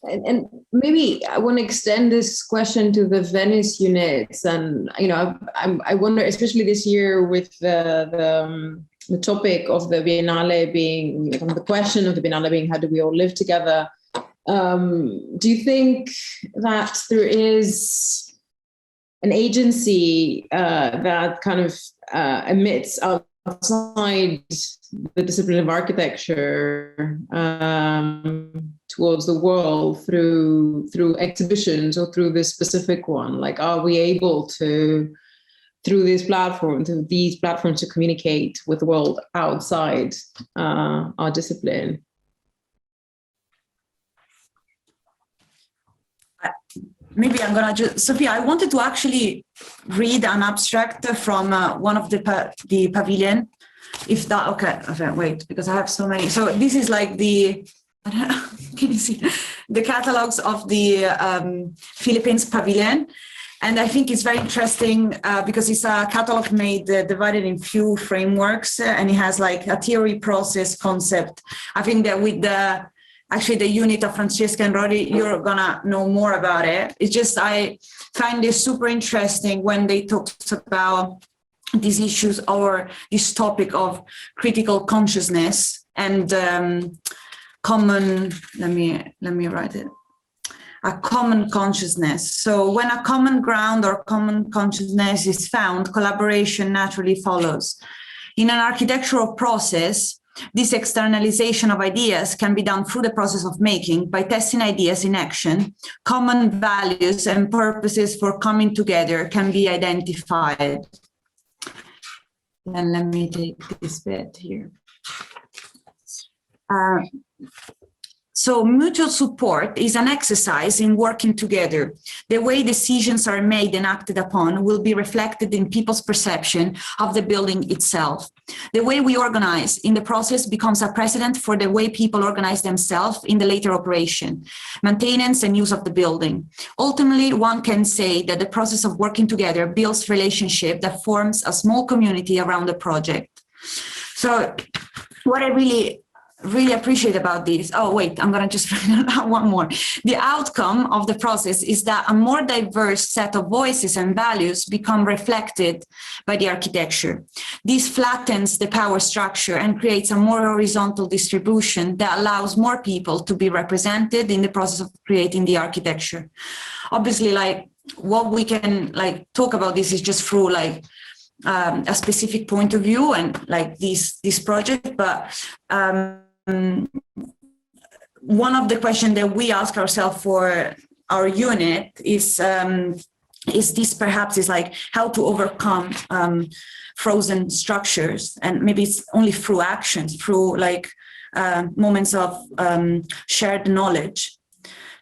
And maybe I want to extend this question to the Venice units, and I wonder, especially this year with the topic of the Biennale being, the question of the Biennale being, how do we all live together? Do you think that there is an agency that kind of emits outside the discipline of architecture towards the world through exhibitions or through this specific one? Like, are we able to, through these platforms, to communicate with the world outside our discipline? Maybe I'm gonna just, Sophia, I wanted to actually read an abstract from one of the pavilion. If that, okay, wait, because I have so many. So this is like the, can you see? The catalogs of the Philippines pavilion. And I think it's very interesting because it's a catalog made divided in few frameworks, and it has like a theory, process, concept. I think that with the unit of Francesca and Rory, you're gonna know more about it. It's just, I find this super interesting when they talk about these issues or this topic of critical consciousness and common, let me write it, a common consciousness. So when a common ground or common consciousness is found, collaboration naturally follows. In an architectural process, this externalization of ideas can be done through the process of making by testing ideas in action. Common values and purposes for coming together can be identified. And let me take this bit here. So mutual support is an exercise in working together. The way decisions are made and acted upon will be reflected in people's perception of the building itself. The way we organize in the process becomes a precedent for the way people organize themselves in the later operation, maintenance and use of the building. Ultimately, one can say that the process of working together builds relationship that forms a small community around the project. So what I really appreciate about this, oh wait, I'm gonna just one more. The outcome of the process is that a more diverse set of voices and values become reflected by the architecture. This flattens the power structure and creates a more horizontal distribution that allows more people to be represented in the process of creating the architecture. Obviously, like what we can like talk about this is just through like a specific point of view and like this project, but one of the questions that we ask ourselves for our unit is this perhaps is like how to overcome frozen structures, and maybe it's only through actions, through like moments of shared knowledge.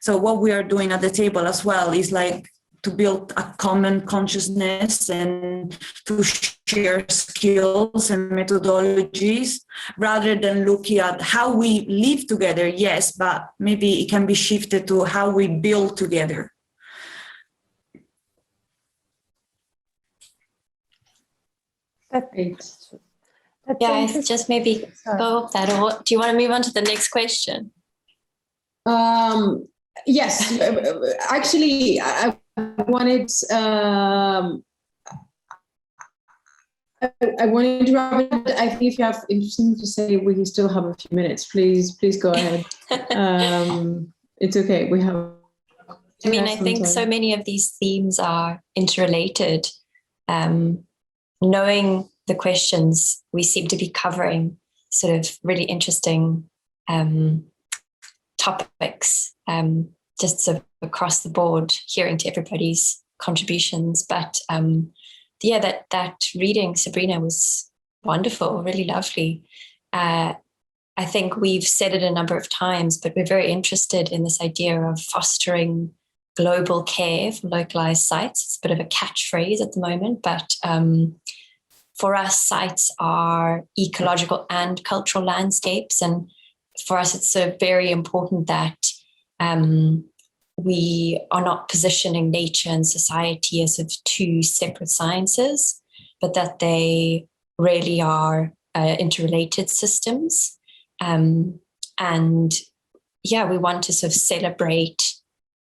So what we are doing at the table as well is like to build a common consciousness and to share skills and methodologies rather than looking at how we live together, yes, but maybe it can be shifted to how we build together. That's yeah, just maybe go off that, or do you want to move on to the next question? Yes, actually, I wanted I wanted to wrap it. I think if you have interesting to say, we can still have a few minutes. Please go ahead. It's okay. We have. I mean, I think so many of these themes are interrelated. Knowing the questions, we seem to be covering sort of really interesting topics, just sort of across the board, hearing to everybody's contributions. But yeah, that reading, Sabrina, was wonderful, really lovely. I think we've said it a number of times, but we're very interested in this idea of fostering global care for localized sites. It's a bit of a catchphrase at the moment, but for us, sites are ecological and cultural landscapes. And for us, it's so very important that we are not positioning nature and society as of two separate sciences, but that they really are interrelated systems. And yeah, we want to sort of celebrate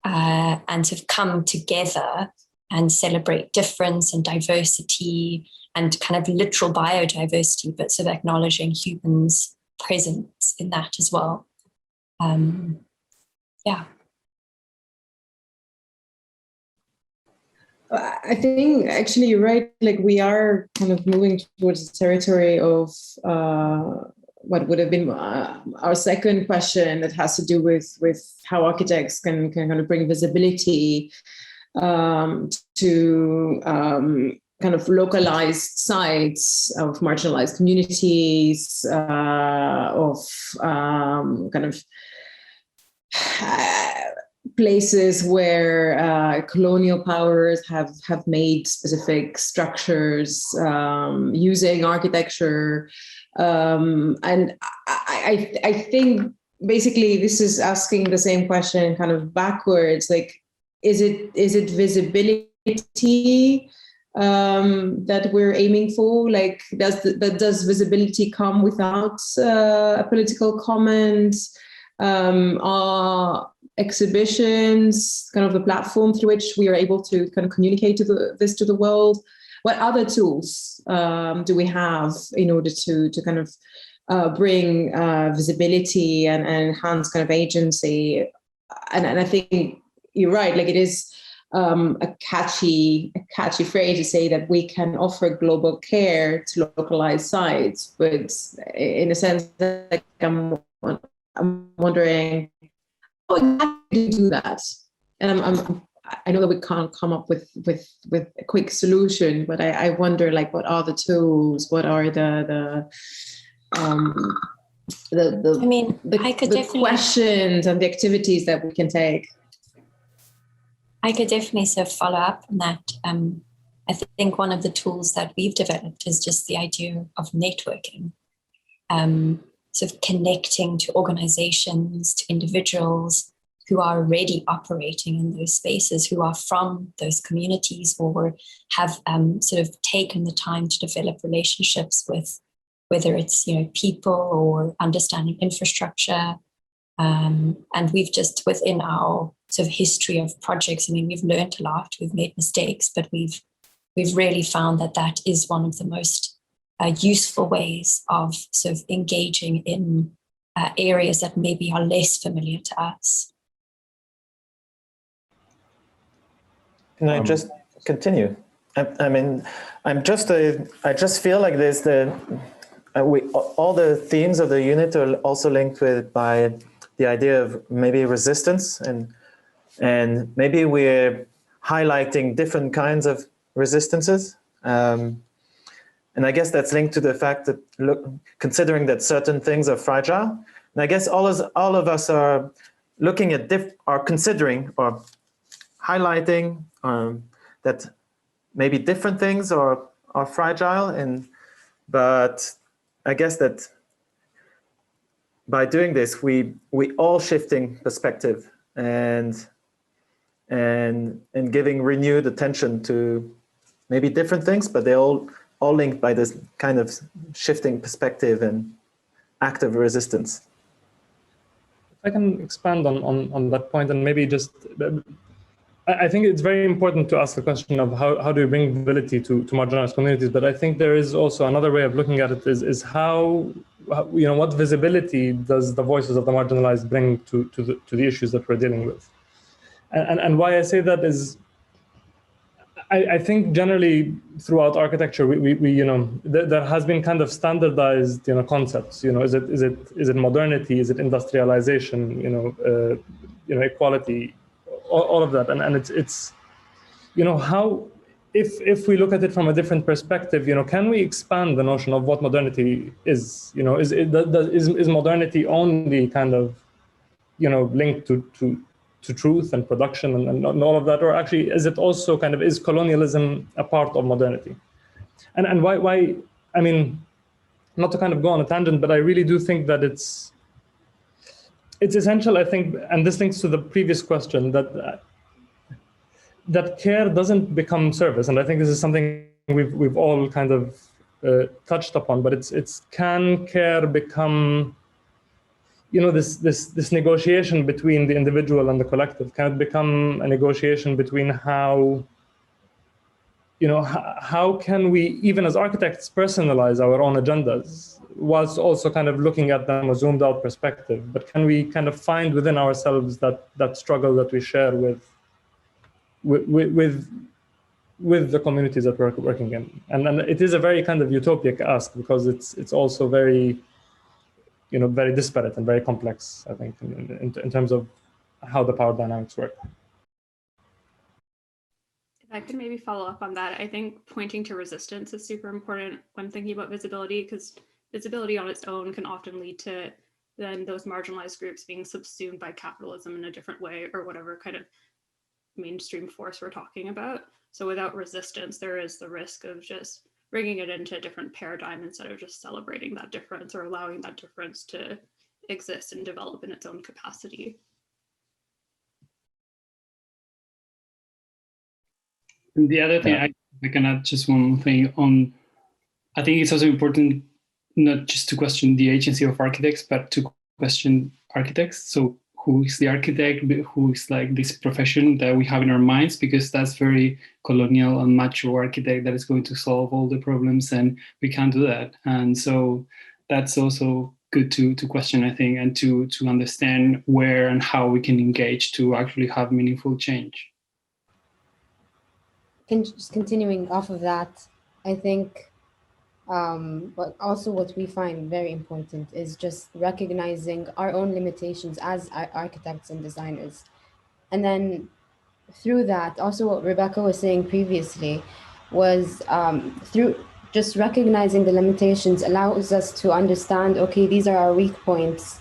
and sort of come together and celebrate difference and diversity and kind of literal biodiversity, but sort of acknowledging humans' presence in that as well. Yeah. I think actually you're right. Like we are kind of moving towards the territory of what would have been our second question, that has to do with how architects can kind of bring visibility to kind of localized sites of marginalized communities, of kind of places where colonial powers have made specific structures using architecture. And I think basically this is asking the same question kind of backwards, like, is it visibility that we're aiming for? Like, does visibility come without a political comment? Are exhibitions kind of the platform through which we are able to kind of communicate this to the world? What other tools do we have in order to kind of bring visibility and enhance kind of agency? And I think you're right. Like, it is a catchy phrase to say that we can offer global care to localized sites, but in a sense, like, I'm wondering, how do you do that? And I know that we can't come up with a quick solution, but I wonder, like, what are the tools? What are the the questions and the activities that we can take. I could definitely sort of follow up on that. I think one of the tools that we've developed is just the idea of networking, sort of connecting to organizations, to individuals who are already operating in those spaces, who are from those communities or have sort of taken the time to develop relationships with, whether it's people or understanding infrastructure. And we've just, within our sort of history of projects, I mean, we've learned a lot, we've made mistakes, but we've really found that that is one of the most useful ways of sort of engaging in areas that maybe are less familiar to us. Can I just continue? I just feel like there's all the themes of the unit are also linked by the idea of maybe resistance, and maybe we're highlighting different kinds of resistances. And I guess that's linked to the fact that, considering that certain things are fragile, and I guess all of us are looking at are considering or highlighting that maybe different things are fragile, but I guess that by doing this, we all shifting perspective and giving renewed attention to maybe different things, but they're all linked by this kind of shifting perspective and active resistance. If I can expand on that point, and maybe just, I think it's very important to ask the question of how do we bring visibility to marginalized communities, but I think there is also another way of looking at it is how what visibility does the voices of the marginalized bring to the issues that we're dealing with. And why I say that is, I think generally throughout architecture, we there has been kind of standardized concepts. Is it modernity? Is it industrialization? Equality, all of that, and it's how if we look at it from a different perspective, can we expand the notion of what modernity is? Is modernity only kind of linked to truth and production and all of that, or actually is it also kind of, is colonialism a part of modernity? And why I mean, not to kind of go on a tangent, but I really do think that it's essential, I think, and this links to the previous question, that care doesn't become service. And I think this is something we've all kind of touched upon, but it's can care become this negotiation between the individual and the collective? Can it become a negotiation between how can we, even as architects, personalize our own agendas whilst also kind of looking at them a zoomed out perspective? But can we kind of find within ourselves that struggle that we share with the communities that we're working in? And it is a very kind of utopic ask, because it's also very very disparate and very complex, I think, in terms of how the power dynamics work. If I could maybe follow up on that, I think pointing to resistance is super important when thinking about visibility, because visibility on its own can often lead to then those marginalized groups being subsumed by capitalism in a different way, or whatever kind of mainstream force we're talking about. So without resistance, there is the risk of just bringing it into a different paradigm instead of just celebrating that difference or allowing that difference to exist and develop in its own capacity. And the other thing, I can add just one thing on, I think it's also important not just to question the agency of architects, but to question architects. So who is the architect, who is like this profession that we have in our minds, because that's very colonial and macho architect that is going to solve all the problems, and we can't do that. And so that's also good to question, I think, and to understand where and how we can engage to actually have meaningful change. Just continuing off of that, I think but also what we find very important is just recognizing our own limitations as architects and designers. And then through that, also what Rebecca was saying previously was through just recognizing the limitations allows us to understand, okay, these are our weak points.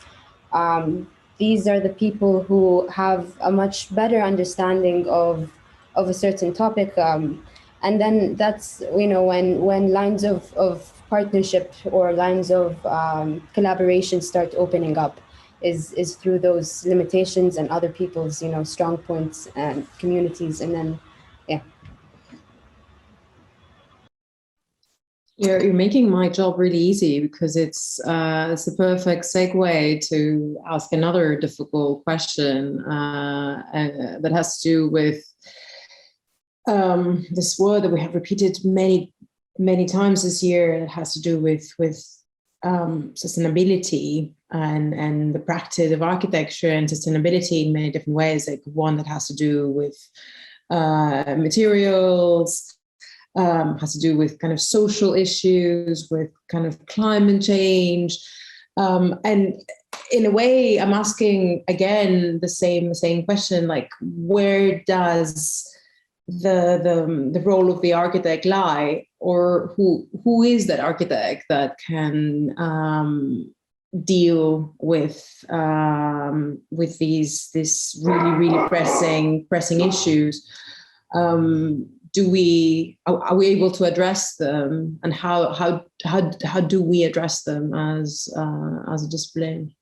These are the people who have a much better understanding of a certain topic. And then that's, when lines of partnership or lines of collaboration start opening up is through those limitations and other people's, strong points and communities. And then, yeah. You're making my job really easy, because it's a perfect segue to ask another difficult question that has to do with this word that we have repeated many times this year. It has to do with sustainability and the practice of architecture and sustainability in many different ways. Like one that has to do with materials. Has to do with kind of social issues, with kind of climate change. And in a way, I'm asking again the same question, like where does the role of the architect lie, or who is that architect that can deal with these really pressing issues? Are we able to address them, and how do we address them as a discipline?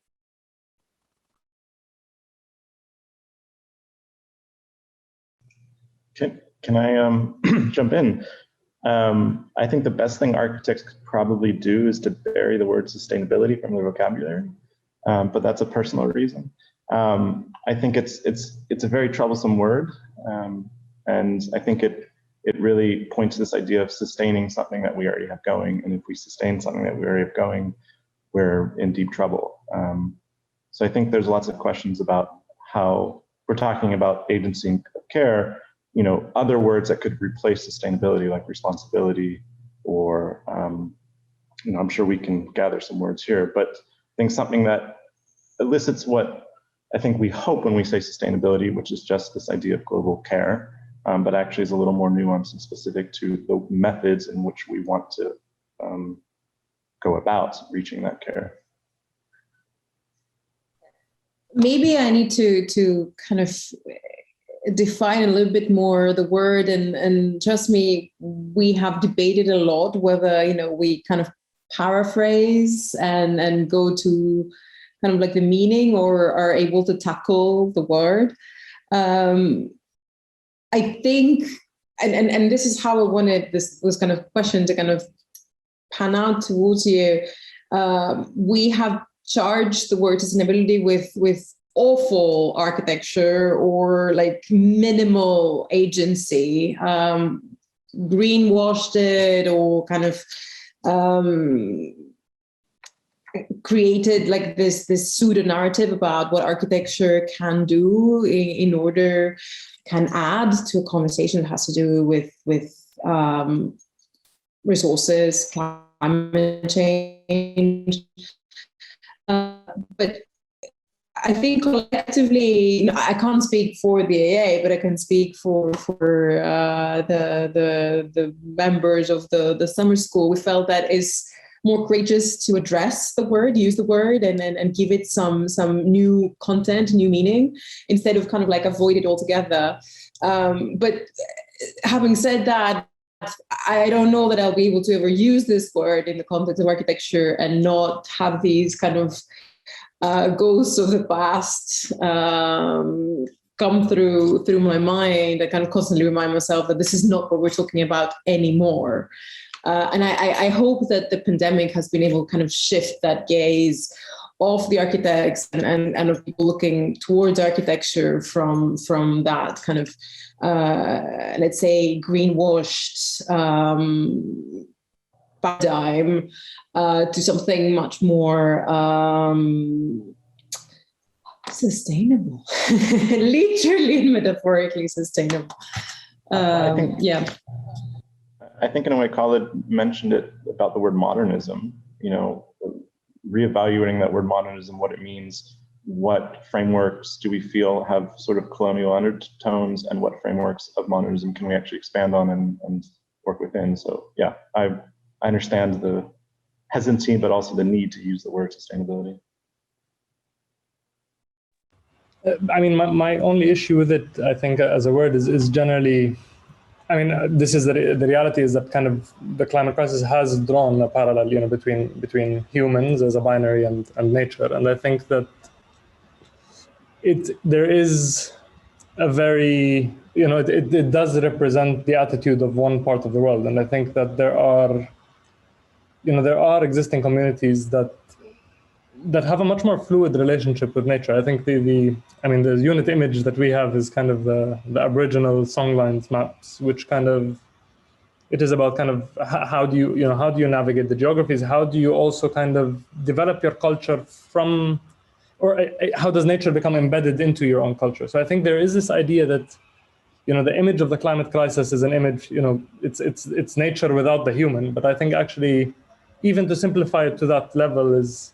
Can I jump in? I think the best thing architects could probably do is to bury the word sustainability from their vocabulary, but that's a personal reason. I think it's a very troublesome word, and I think it really points to this idea of sustaining something that we already have going. And if we sustain something that we already have going, we're in deep trouble. So I think there's lots of questions about how we're talking about agency of care, other words that could replace sustainability, like responsibility, or, I'm sure we can gather some words here, but I think something that elicits what I think we hope when we say sustainability, which is just this idea of global care, but actually is a little more nuanced and specific to the methods in which we want to go about reaching that care. Maybe I need to kind of define a little bit more the word, and trust me, we have debated a lot whether we kind of paraphrase and go to kind of like the meaning, or are able to tackle the word. I think, and this is how I wanted this kind of question to kind of pan out towards you. We have charged the word sustainability with awful architecture, or like minimal agency, greenwashed it, or kind of created like this pseudo narrative about what architecture can do can add to a conversation that has to do with resources, climate change. But I think collectively, I can't speak for the AA, but I can speak for the members of the summer school. We felt that it's more courageous to address the word, use the word, and give it some new content, new meaning, instead of kind of like avoid it altogether. But having said that, I don't know that I'll be able to ever use this word in the context of architecture and not have these kind of ghosts of the past come through my mind. I kind of constantly remind myself that this is not what we're talking about anymore. And I hope that the pandemic has been able to kind of shift that gaze of the architects and of people looking towards architecture from that kind of, let's say, greenwashed paradigm to something much more sustainable, literally and metaphorically sustainable. I think in a way, Khalid mentioned it about the word modernism, reevaluating that word modernism, what it means, what frameworks do we feel have sort of colonial undertones, and what frameworks of modernism can we actually expand on and work within. So yeah, I I understand the hesitancy, but also the need to use the word sustainability. I mean, my only issue with it, I think, as a word is generally, I mean, this is the reality is that kind of the climate crisis has drawn a parallel, you know, between humans as a binary and nature, and I think that there is a very, you know, it does represent the attitude of one part of the world, and I think that there are existing communities that have a much more fluid relationship with nature. I think the unit image that we have is kind of the Aboriginal songlines maps, which kind of, it is about kind of how do you navigate the geographies? How do you also kind of develop your culture from, or how does nature become embedded into your own culture? So I think there is this idea that, you know, the image of the climate crisis is an image, you know, it's nature without the human. But I think actually, even to simplify it to that level is,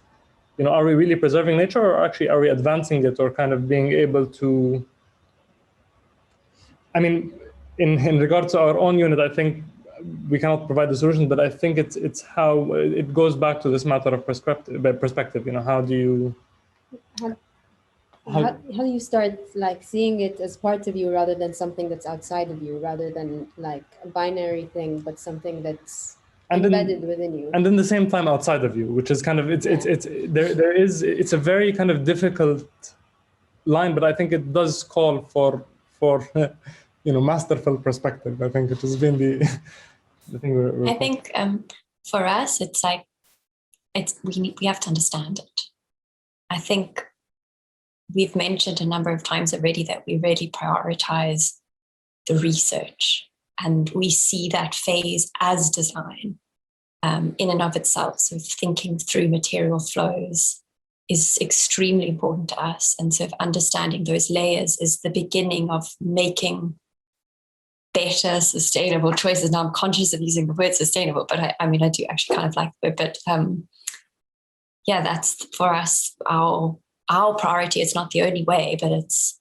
you know, are we really preserving nature, or actually are we advancing it, or kind of being able to, I mean, in regard to our own unit, I think we cannot provide the solution, but I think it's how it goes back to this matter of perspective. You know, how do you how do you start like seeing it as part of you rather than something that's outside of you, rather than like a binary thing, but something that's embedded within you, and in the same time outside of you, which is kind of it's a very kind of difficult line, but I think it does call for you know, masterful perspective. I think it has been the thing I think for us, it's like we have to understand it. I think we've mentioned a number of times already that we really prioritize the research, and we see that phase as design in and of itself. So thinking through material flows is extremely important to us, and so understanding those layers is the beginning of making better sustainable choices. Now I'm conscious of using the word sustainable, but I mean I do actually kind of like the word, but yeah, that's for us our priority. It's not the only way, but it's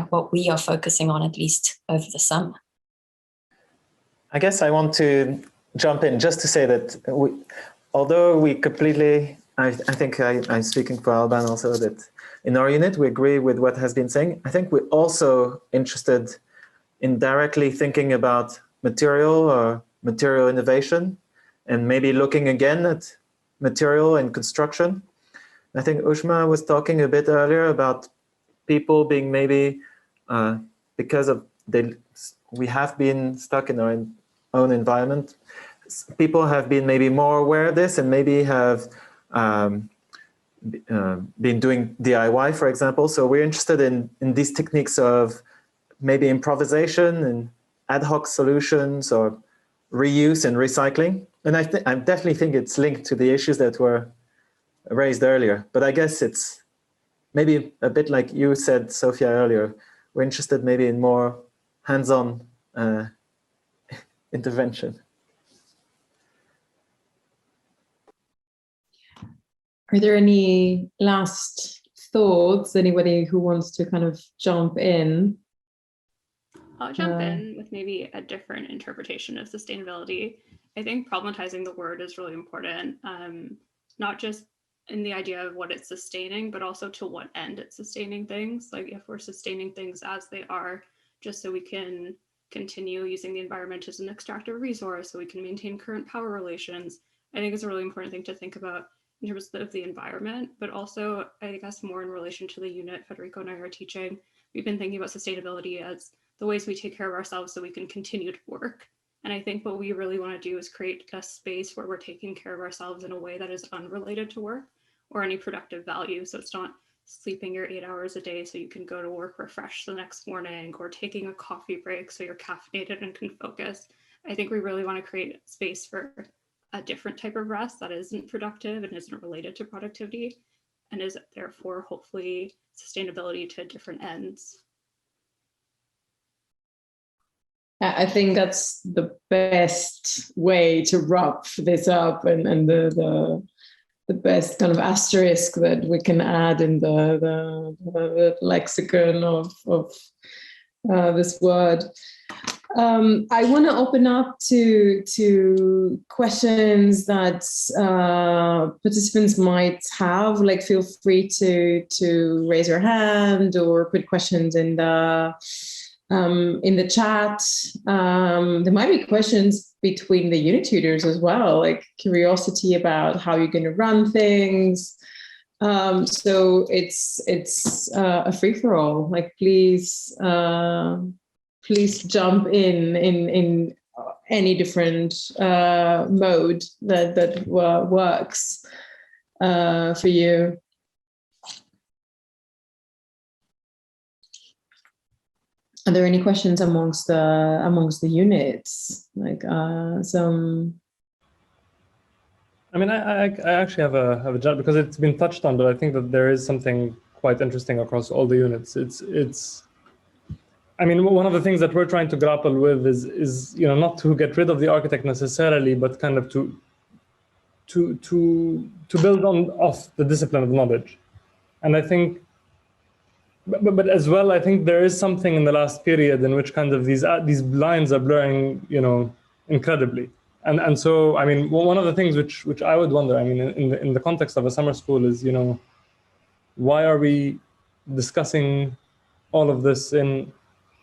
what we are focusing on, at least over the summer. I guess I want to jump in just to say that although we completely, I think I'm speaking for Alban also, that in our unit we agree with what has been saying. I think we're also interested in directly thinking about material or material innovation, and maybe looking again at material and construction. I think Ushma was talking a bit earlier about people being maybe, because of we have been stuck in our own environment, people have been maybe more aware of this and maybe have been doing DIY, for example. So we're interested in these techniques of maybe improvisation and ad hoc solutions or reuse and recycling. And I definitely think it's linked to the issues that were raised earlier. But I guess it's maybe a bit like you said, Sophia, earlier. We're interested maybe in more hands-on intervention. Are there any last thoughts? Anybody who wants to kind of jump in? I'll jump in with maybe a different interpretation of sustainability. I think problematizing the word is really important, not just in the idea of what it's sustaining, but also to what end it's sustaining things. Like if we're sustaining things as they are, just so we can continue using the environment as an extractive resource, so we can maintain current power relations, I think it's a really important thing to think about in terms of the environment, but also I guess more in relation to the unit Federico and I are teaching. We've been thinking about sustainability as the ways we take care of ourselves so we can continue to work. And I think what we really want to do is create a space where we're taking care of ourselves in a way that is unrelated to work or any productive value. So it's not sleeping your 8 hours a day so you can go to work refreshed the next morning, or taking a coffee break so you're caffeinated and can focus. I think we really want to create space for a different type of rest that isn't productive and isn't related to productivity, and is therefore hopefully sustainability to different ends. I think that's the best way to wrap this up, and the best kind of asterisk that we can add in the lexicon of this word. I want to open up to questions that participants might have. Like, feel free to raise your hand or put questions in the chat. There might be questions between the unit tutors as well, like curiosity about how you're going to run things. So it's a free for all. Like, please jump in any different mode that works for you. Are there any questions amongst the units? Like some. I mean, I actually have a job because it's been touched on, but I think that there is something quite interesting across all the units. It's. I mean, one of the things that we're trying to grapple with is not to get rid of the architect necessarily, but kind of to build off the discipline of knowledge, and I think. But as well, I think there is something in the last period in which kind of these lines are blurring, incredibly. And so, I mean, one of the things which I would wonder, I mean, in the context of a summer school is, why are we discussing all of this in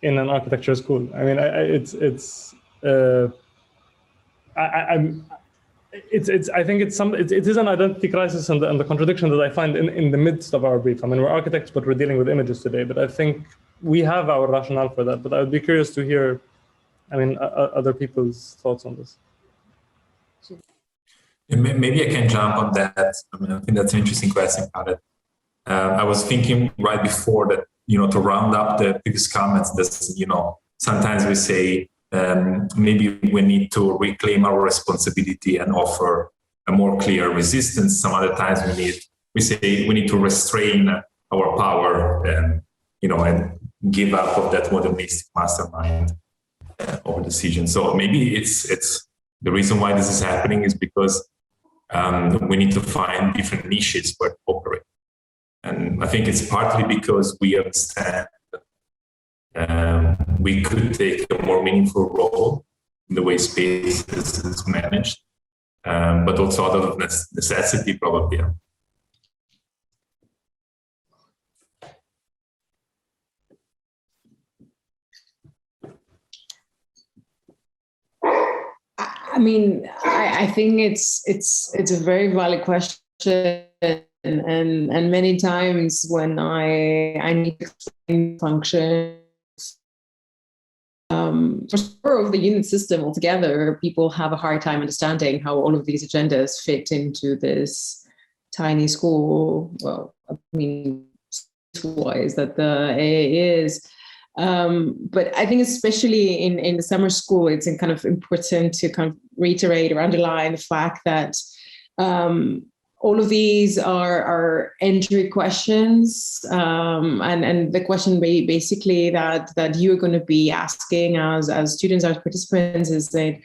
an architecture school? I mean, I think it is an identity crisis and the contradiction that I find in the midst of our brief. I mean, we're architects, but we're dealing with images today. But I think we have our rationale for that. But I would be curious to hear, I mean, other people's thoughts on this. Maybe I can jump on that. I mean, I think that's an interesting question, Khaled. I was thinking right before that, to round up the previous comments, that, sometimes we say, maybe we need to reclaim our responsibility and offer a more clear resistance. Some other times we say we need to restrain our power and give up of that modernistic mastermind over decision. So maybe it's the reason why this is happening is because we need to find different niches where to operate. And I think it's partly because we understand we could take a more meaningful role in the way space is managed, but also out of necessity, probably. I mean, I think it's a very valid question, and many times when I need to explain function. For sure, of the unit system altogether, people have a hard time understanding how all of these agendas fit into this tiny school. Well, I mean, wise that the AA is. But I think especially in the summer school, it's kind of important to kind of reiterate or underline the fact that all of these are entry questions, and the question basically that you're going to be asking as students, as participants, is that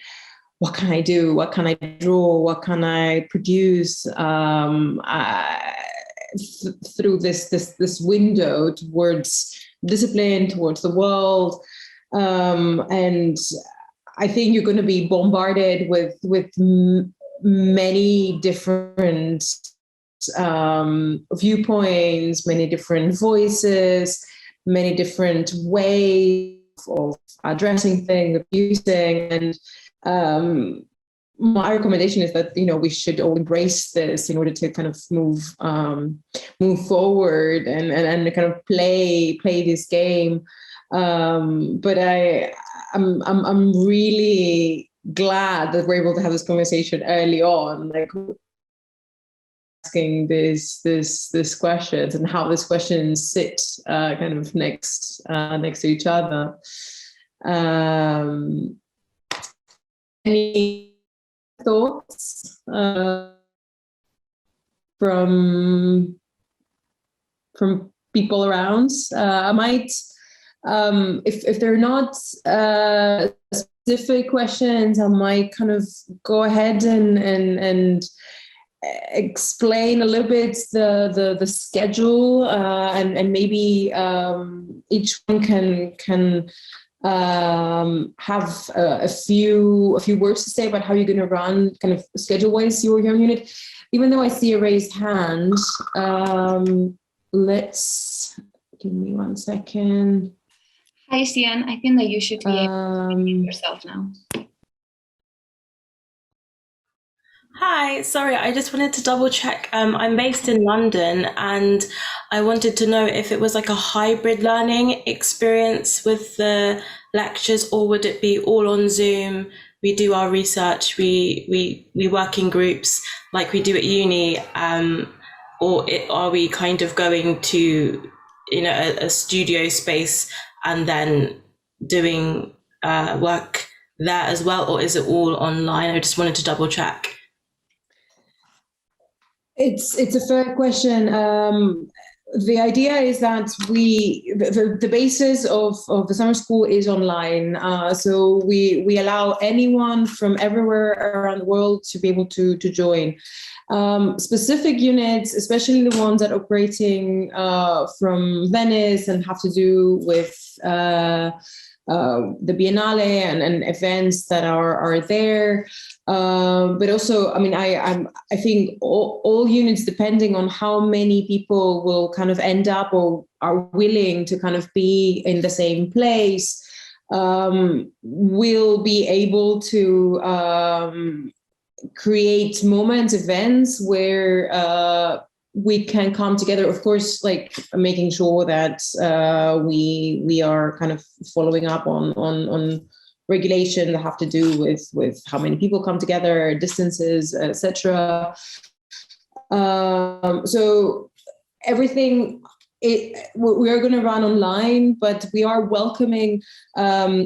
what can I do? What can I draw? What can I produce through this window towards discipline, towards the world? And I think you're going to be bombarded with many different viewpoints, many different voices, many different ways of addressing things, abusing. And my recommendation is that we should all embrace this in order to kind of move forward and kind of play this game. But I'm really glad that we're able to have this conversation early on, like asking this questions and how these questions sit kind of next to each other. Any thoughts from people around? I might, if they're not specific questions, I might kind of go ahead and explain a little bit the schedule, and maybe each one can have a few words to say about how you're going to run kind of schedule-wise your unit. Even though I see a raised hand, let's give me 1 second. Hi, Sian. I think that you should be able to mute yourself now. Hi, sorry, I just wanted to double check. I'm based in London and I wanted to know if it was like a hybrid learning experience with the lectures, or would it be all on Zoom? We do our research, we work in groups like we do at uni, or are we kind of going to, you know, a studio space and then doing work there as well, or is it all online? I just wanted to double check. It's a fair question. The idea is that the basis of the summer school is online. So we allow anyone from everywhere around the world to be able to join. Specific units, especially the ones that are operating from Venice and have to do with the Biennale and events that are there. But also, I mean, I think all units, depending on how many people will kind of end up or are willing to kind of be in the same place, will be able to create moments, events where we can come together, of course, like making sure that we are kind of following up on regulation that have to do with how many people come together, distances, etc. So everything we are going to run online, but we are welcoming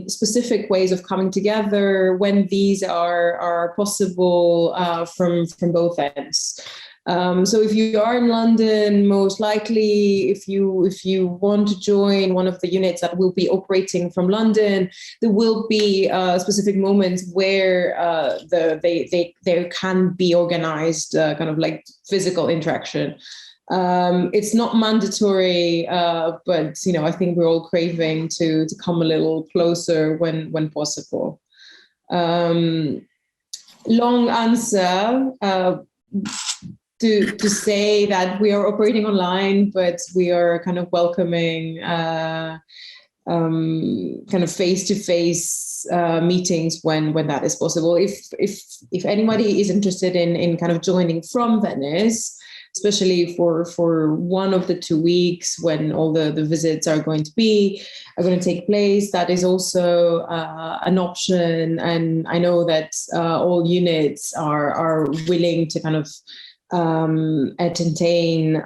specific ways of coming together when these are possible from both ends. So if you are in London, most likely, if you want to join one of the units that will be operating from London, there will be specific moments where there can be organized kind of like physical interaction. It's not mandatory, but you know, I think we're all craving to come a little closer when possible. Long answer. To say that we are operating online, but we are kind of welcoming kind of face-to-face meetings when that is possible. If anybody is interested in kind of joining from Venice, especially for one of the 2 weeks when all the visits are going to take place, that is also an option. And I know that all units are willing to kind of entertain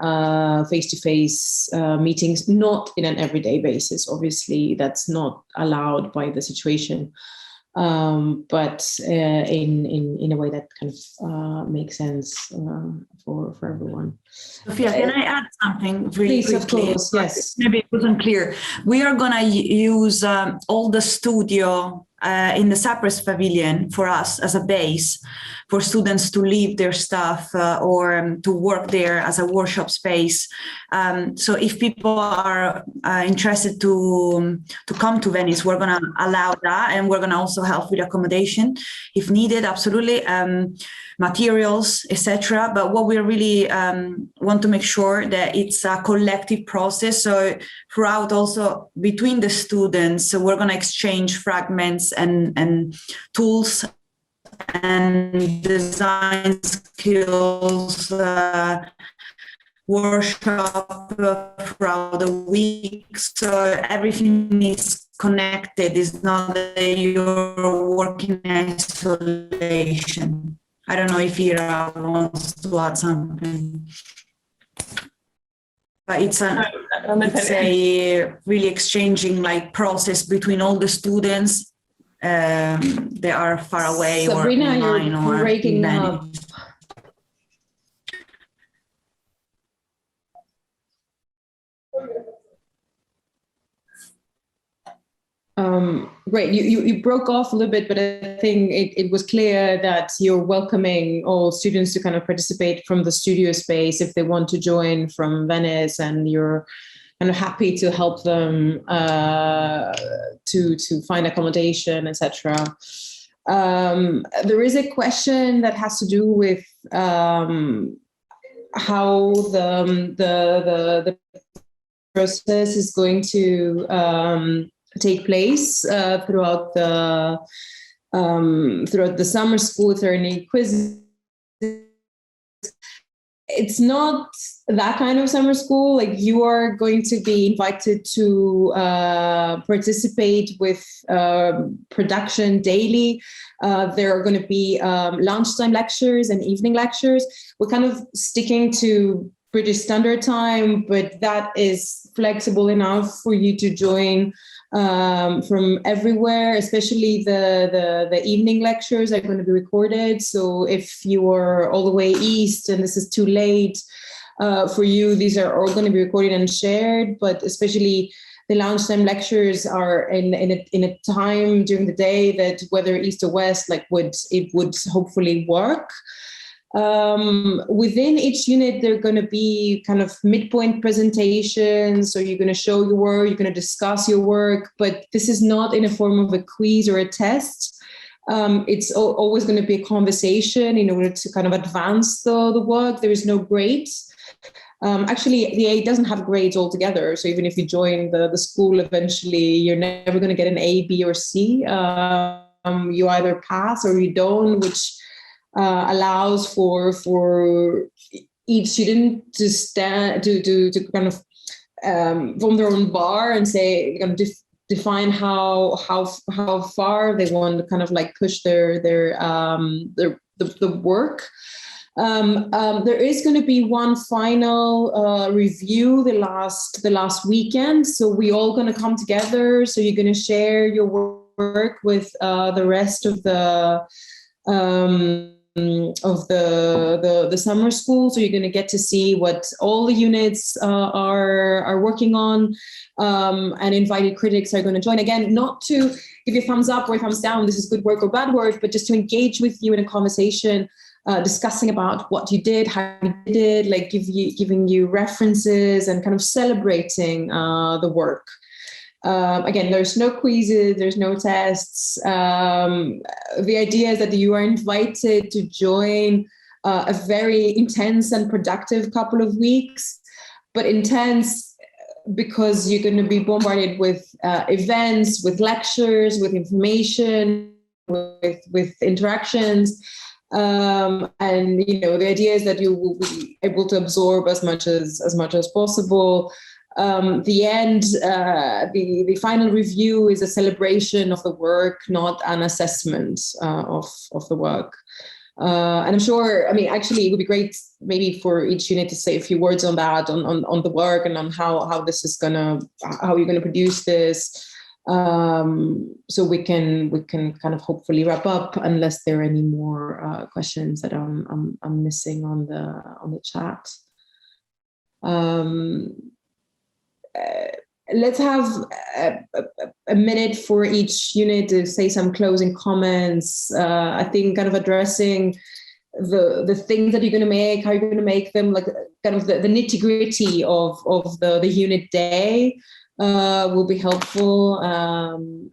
face-to-face meetings, not in an everyday basis. Obviously, that's not allowed by the situation, but in a way that kind of makes sense for everyone. Sophia, can I add something really Please, quickly? of course, yes. Maybe it wasn't clear. We are going to use all the studio in the Cyprus Pavilion for us as a base for students to leave their stuff or to work there as a workshop space. So if people are interested to come to Venice, we're going to allow that, and we're going to also help with accommodation if needed, absolutely, materials, etc. But what we really want to make sure that it's a collective process. So throughout, also between the students, so we're going to exchange fragments and tools and design skills, workshop throughout the week. So everything is connected. It's not that you're working in isolation. I don't know if Ira wants to add something. But it's a really exchanging like process between all the students. They are far away, Sabrina, or online, you're breaking up. Great. You broke off a little bit, but I think it was clear that you're welcoming all students to kind of participate from the studio space if they want to join from Venice, and you're kind of happy to help them to find accommodation, etc. There is a question that has to do with how the process is going to take place throughout the summer school. If there are any quizzes. It's not that kind of summer school. Like, you are going to be invited to participate with production daily. There are going to be lunchtime lectures and evening lectures. We're kind of sticking to British Standard Time, but that is flexible enough for you to join from everywhere. Especially the evening lectures are going to be recorded. So if you are all the way east and this is too late for you, these are all going to be recorded and shared. But especially the lunchtime lectures are in a time during the day that, whether east or west, like would hopefully work. Within each unit, there are going to be kind of midpoint presentations. So you're going to show your work, you're going to discuss your work, but this is not in a form of a quiz or a test. It's always going to be a conversation in order to kind of advance the work. There is no grades. Actually, the A doesn't have grades altogether. So even if you join the school, eventually you're never going to get an A, B, or C. You either pass or you don't, which allows for each student to stand to kind of from their own bar and say, kind of define how far they want to kind of like push the work. There is going to be one final review the last weekend. So we all going to come together. So you're going to share your work with the rest of the summer school. So you're going to get to see what all the units are working on, and invited critics are going to join. Again, not to give you a thumbs up or a thumbs down, this is good work or bad work, but just to engage with you in a conversation, discussing about what you did, how you did it, like giving you references and kind of celebrating the work. Again, there's no quizzes, there's no tests. The idea is that you are invited to join a very intense and productive couple of weeks, but intense because you're going to be bombarded with events, with lectures, with information, with interactions. And the idea is that you will be able to absorb as much as possible. The end, the final review is a celebration of the work, not an assessment of the work. And I'm sure, actually, it would be great maybe for each unit to say a few words on that, on the work and on how this is how you're gonna produce this. So we can kind of hopefully wrap up, unless there are any more questions that I'm missing on the chat. Let's have a minute for each unit to say some closing comments. I think kind of addressing the things that you're going to make, how you're going to make them, like kind of the nitty-gritty of the unit day will be helpful.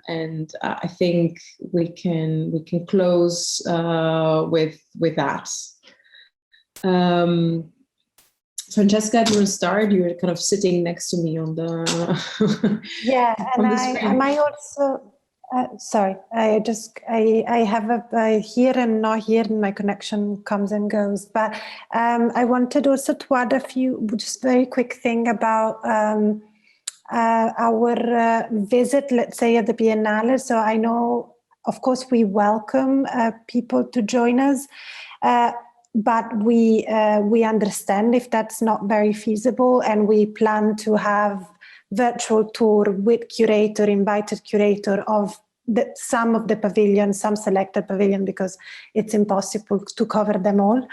And I think we can close with that. Francesca, do you want to start? You're kind of sitting next to me on the yeah, and I might also sorry, I have a here and not here, and my connection comes and goes. But I wanted also to add a few, just very quick thing about our visit, let's say, at the Biennale. So I know, of course, we welcome people to join us. But we understand if that's not very feasible, and we plan to have virtual tour with invited curator of some of the pavilions, some selected pavilion, because it's impossible to cover them all.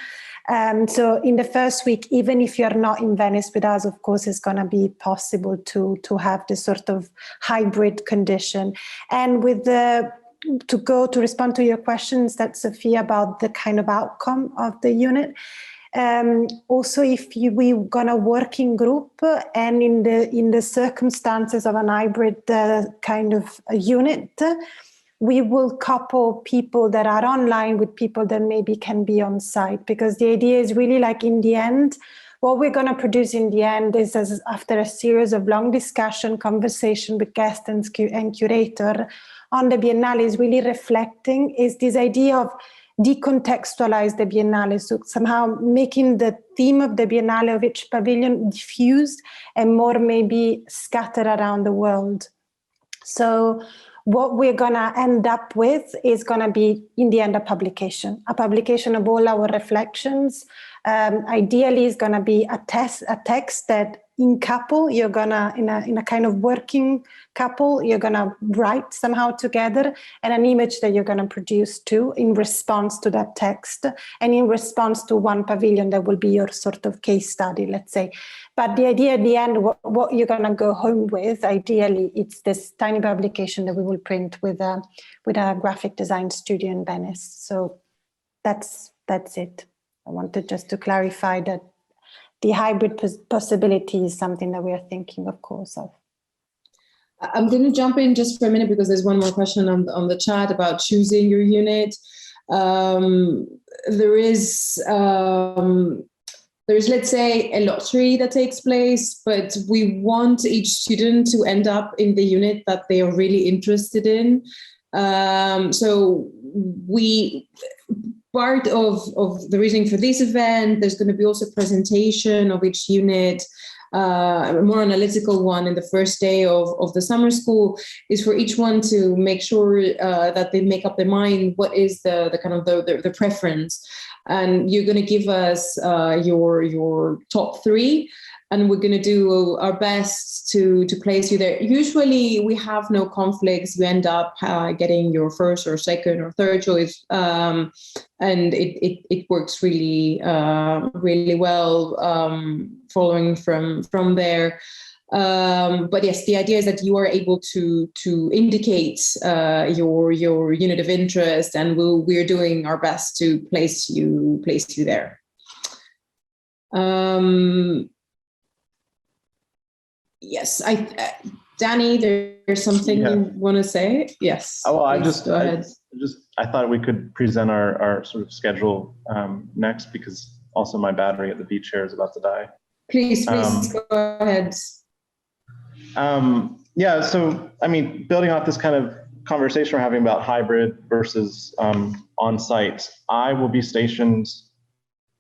So in the first week, even if you're not in Venice with us, of course, it's going to be possible to have this sort of hybrid condition. And with to respond to your questions, that Sophia, about the kind of outcome of the unit, Also, if we're gonna work in group and in the circumstances of an hybrid kind of a unit, we will couple people that are online with people that maybe can be on site, because the idea is really like in the end, what we're going to produce in the end is, after a series of long discussion, conversation with guests and curator on the Biennale, is really reflecting is this idea of decontextualize the Biennale, so somehow making the theme of the Biennale of each pavilion diffused and more maybe scattered around the world. So what we're going to end up with is going to be, in the end, a publication of all our reflections. Ideally, is going to be a text that in couple, you're going to, in a kind of working couple, you're going to write somehow together, and an image that you're going to produce too in response to that text and in response to one pavilion that will be your sort of case study, let's say. But the idea at the end, what you're going to go home with, ideally, it's this tiny publication that we will print with a graphic design studio in Venice. So that's it. I wanted just to clarify that the hybrid possibility is something that we are thinking, of course, of. I'm going to jump in just for a minute because there's one more question on the chat about choosing your unit. There's, let's say, a lottery that takes place, but we want each student to end up in the unit that they are really interested in. So part of the reasoning for this event, there's going to be also a presentation of each unit, a more analytical one in the first day of the summer school, is for each one to make sure that they make up their mind what is the kind of the preference. And you're going to give us your top 3, and we're going to do our best to place you there. Usually we have no conflicts. You end up getting your first or second or third choice, and it works really really well following from there. But yes, the idea is that you are able to indicate your unit of interest, and we're doing our best to place you there. Yes, Danny, there's something you want to say? Yes. Oh, well, go ahead. I thought we could present our sort of schedule next, because also my battery at the beach here is about to die. Please go ahead. Yeah, so I mean, building off this kind of conversation we're having about hybrid versus on-site, I will be stationed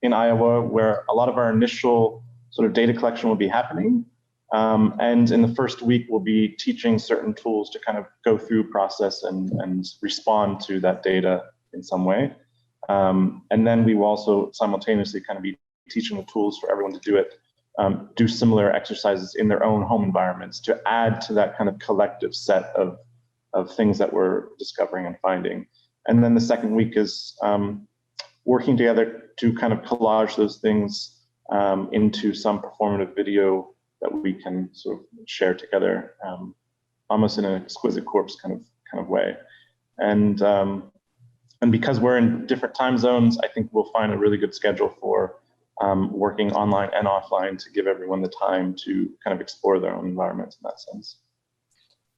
in Iowa, where a lot of our initial sort of data collection will be happening. And in the first week, we'll be teaching certain tools to kind of go through, process, and respond to that data in some way. And then we will also simultaneously kind of be teaching the tools for everyone to do it, do similar exercises in their own home environments to add to that kind of collective set of things that we're discovering and finding. And then the second week is working together to kind of collage those things into some performative video that we can sort of share together, almost in an exquisite corpse kind of way. And because we're in different time zones, I think we'll find a really good schedule for working online and offline to give everyone the time to kind of explore their own environments in that sense.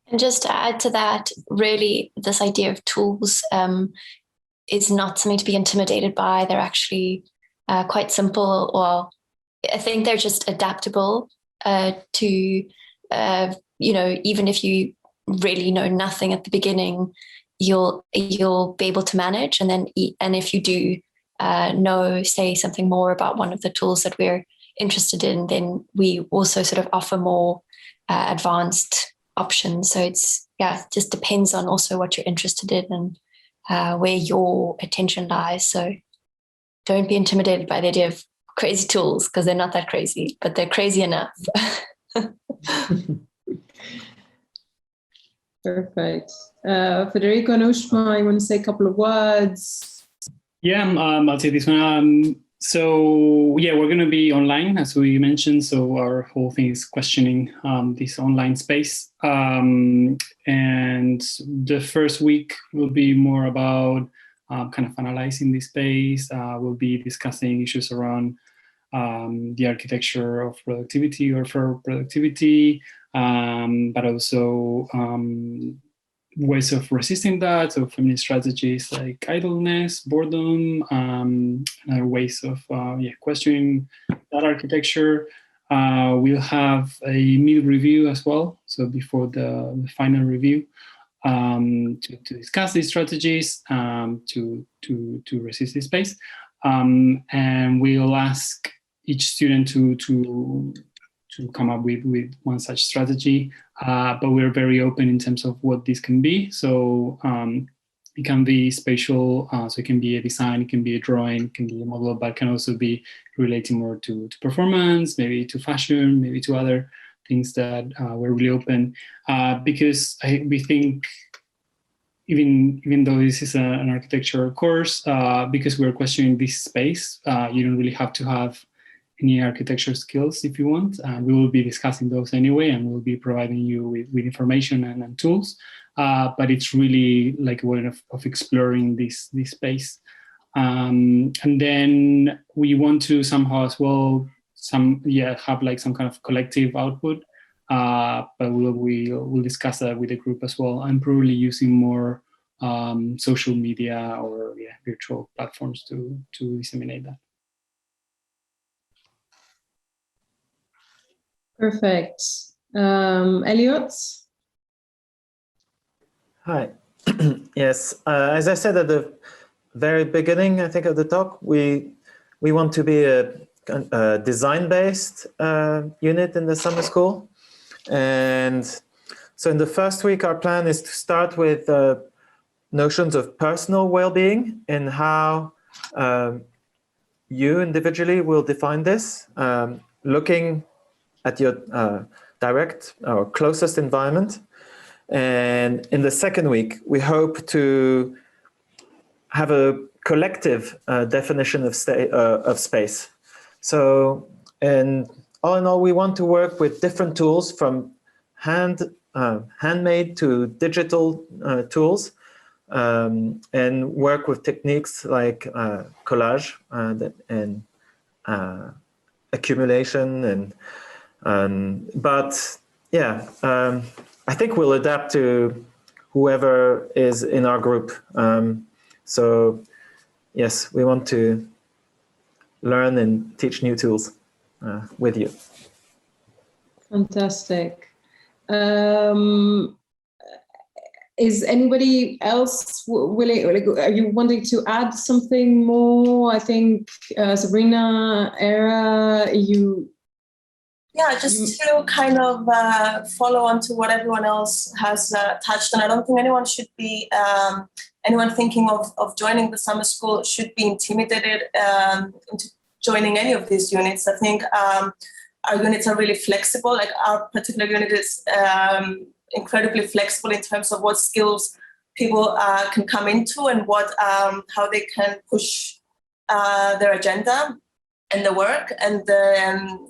And just to add to that, really, this idea of tools is not something to be intimidated by. They're actually quite simple, or I think they're just adaptable to, even if you really know nothing at the beginning, you'll be able to manage. And then, and if you do say something more about one of the tools that we're interested in, then we also sort of offer more advanced options. So it's, just depends on also what you're interested in and where your attention lies. So don't be intimidated by the idea of crazy tools, because they're not that crazy, but they're crazy enough. Perfect. Federico and Ushma, you want to say a couple of words? Yeah, I'll take this one. So yeah, we're going to be online, as we mentioned. So our whole thing is questioning this online space. And the first week will be more about kind of analyzing the space. We'll be discussing issues around the architecture of productivity or for productivity, but also ways of resisting that, so feminist strategies like idleness, boredom, other ways of questioning that architecture. We'll have a mid-review as well, so before the final review, to discuss these strategies to resist this space. And we'll ask each student to come up with one such strategy, but we're very open in terms of what this can be. So it can be spatial, so it can be a design, it can be a drawing, it can be a model, but it can also be relating more to performance, maybe to fashion, maybe to other things that we're really open, because we think even though this is an architecture course, because we're questioning this space, you don't really have to have any architecture skills if you want. We will be discussing those anyway, and we'll be providing you with information and tools. But it's really like a way of exploring this space. And then we want to somehow as well have like some kind of collective output. But we'll discuss that with the group as well. I'm probably using more social media or virtual platforms to disseminate that. Perfect. Elliot? Hi. Yes, as I said at the very beginning, I think of the talk, we want to be a design-based unit in the summer school. And so in the first week, our plan is to start with notions of personal well-being and how you individually will define this, looking at your direct or closest environment. And in the second week, we hope to have a collective definition of space. So, and all in all, we want to work with different tools, from handmade to digital tools, and work with techniques like collage and accumulation. But yeah, I think we'll adapt to whoever is in our group. So yes, we want to learn and teach new tools with you. Fantastic. Is anybody else willing, are you wanting to add something more? I think Sabrina, Era, Yeah, just to kind of follow on to what everyone else has touched on. I don't think anyone should be, anyone thinking of joining the summer school should be intimidated into joining any of these units. I think our units are really flexible. Like our particular unit is incredibly flexible in terms of what skills people can come into and how they can push their agenda and the work and the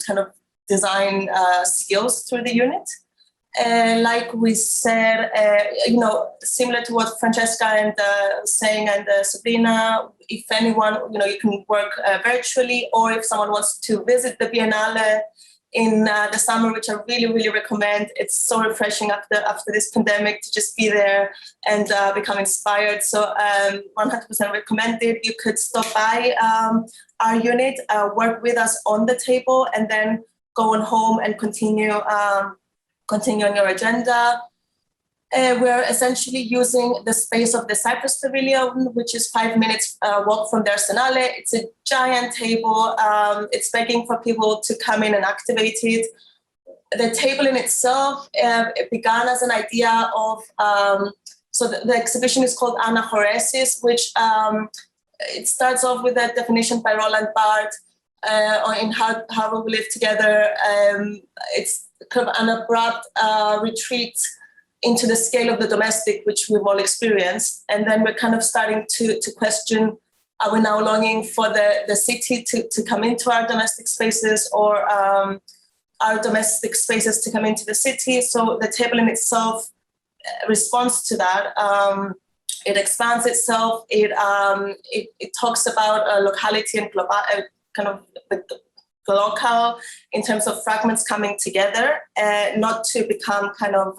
kind of design skills through the unit. Like we said, similar to what Francesca and saying and Sabrina, if anyone, you can work virtually, or if someone wants to visit the Biennale in the summer, which I really, really recommend. It's so refreshing after this pandemic to just be there and become inspired. So 100% recommended. You could stop by our unit, work with us on the table, and then go on home and continue on your agenda. We're essentially using the space of the Cyprus Pavilion, which is 5 minutes walk from the Arsenale. It's a giant table. It's begging for people to come in and activate it. The table in itself, it began as an idea of, so the exhibition is called Anachoresis, which it starts off with a definition by Roland Barthes in how we live together. It's kind of an abrupt retreat into the scale of the domestic, which we've all experienced. And then we're kind of starting to question, are we now longing for the city to come into our domestic spaces, or our domestic spaces to come into the city? So the table in itself responds to that. it expands itself. It talks about locality and global, kind of the local in terms of fragments coming together, not to become kind of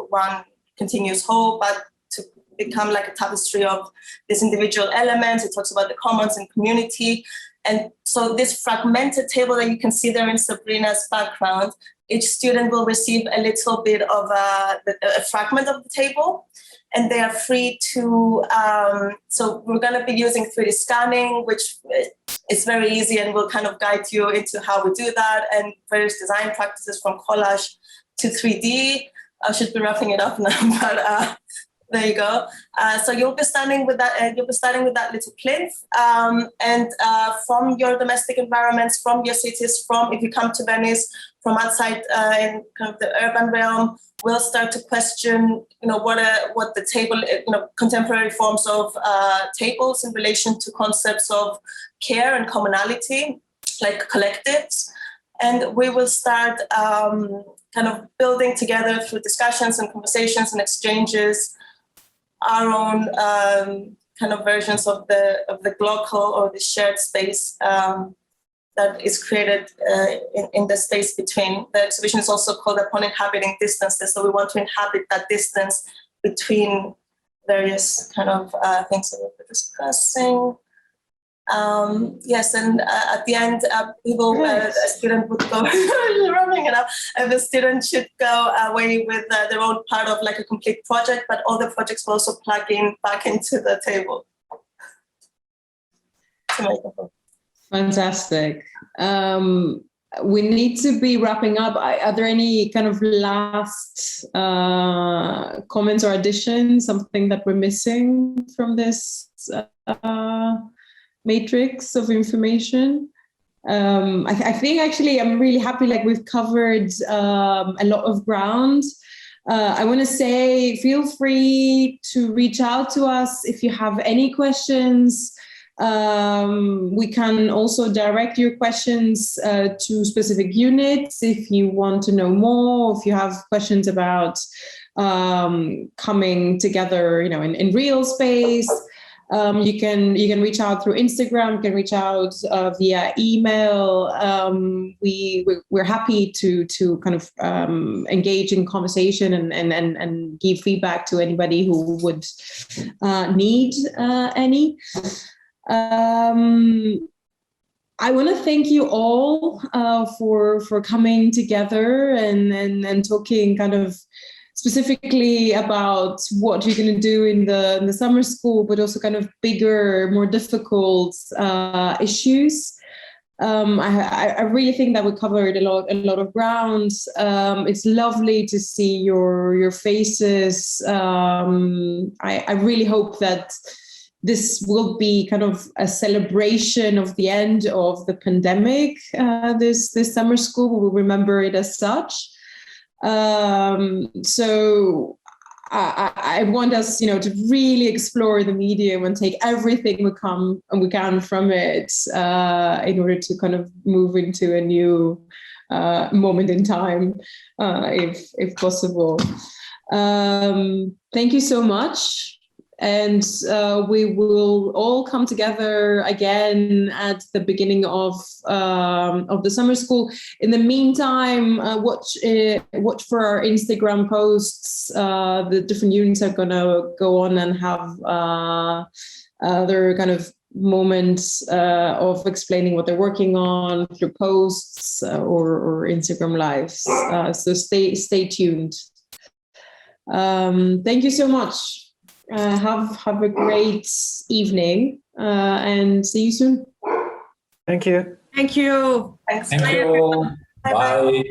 one continuous whole, but to become like a tapestry of these individual elements. It talks about the commons and community. And so this fragmented table that you can see there in Sabrina's background, each student will receive a little bit of a fragment of the table, and they are free to, so we're going to be using 3D scanning, which is very easy and will kind of guide you into how we do that, and various design practices from collage to 3D. I should be wrapping it up now, but there you go. So you'll be starting with that. You'll be starting with that little plinth, and from your domestic environments, from your cities, from if you come to Venice, from outside in kind of the urban realm, we'll start to question, what the table, contemporary forms of tables in relation to concepts of care and commonality, like collectives, and we will start kind of building together through discussions and conversations and exchanges our own kind of versions of the glocal or the shared space that is created in the space between. The exhibition is also called Upon Inhabiting Distances, so we want to inhabit that distance between various kind of things that we're discussing. Yes, and at the end, a student would go, wrapping it up, the student should go away with their own part of like a complete project, but all the projects will also plug in back into the table. Fantastic. We need to be wrapping up. Are there any kind of last comments or additions, something that we're missing from this matrix of information? I think actually I'm really happy, like we've covered a lot of ground. I want to say feel free to reach out to us if you have any questions. We can also direct your questions to specific units if you want to know more, if you have questions about coming together, in real space. You can reach out through Instagram. You can reach out via email. We're happy to kind of engage in conversation and give feedback to anybody who would need any. I want to thank you all for coming together and talking kind of specifically about what you're going to do in the summer school, but also kind of bigger, more difficult issues. I really think that we covered a lot of ground. It's lovely to see your faces. I really hope that this will be kind of a celebration of the end of the pandemic. This summer school, we will remember it as such. So I want us, to really explore the medium and take everything we can from it in order to kind of move into a new moment in time, if possible. Thank you so much. And we will all come together again at the beginning of the summer school. In the meantime, watch for our Instagram posts. The different units are gonna go on and have their kind of moments of explaining what they're working on through posts or Instagram lives. So stay tuned. Thank you so much. Have a great evening and see you soon. Thank you. Thank you. Thanks. Thank you. Bye.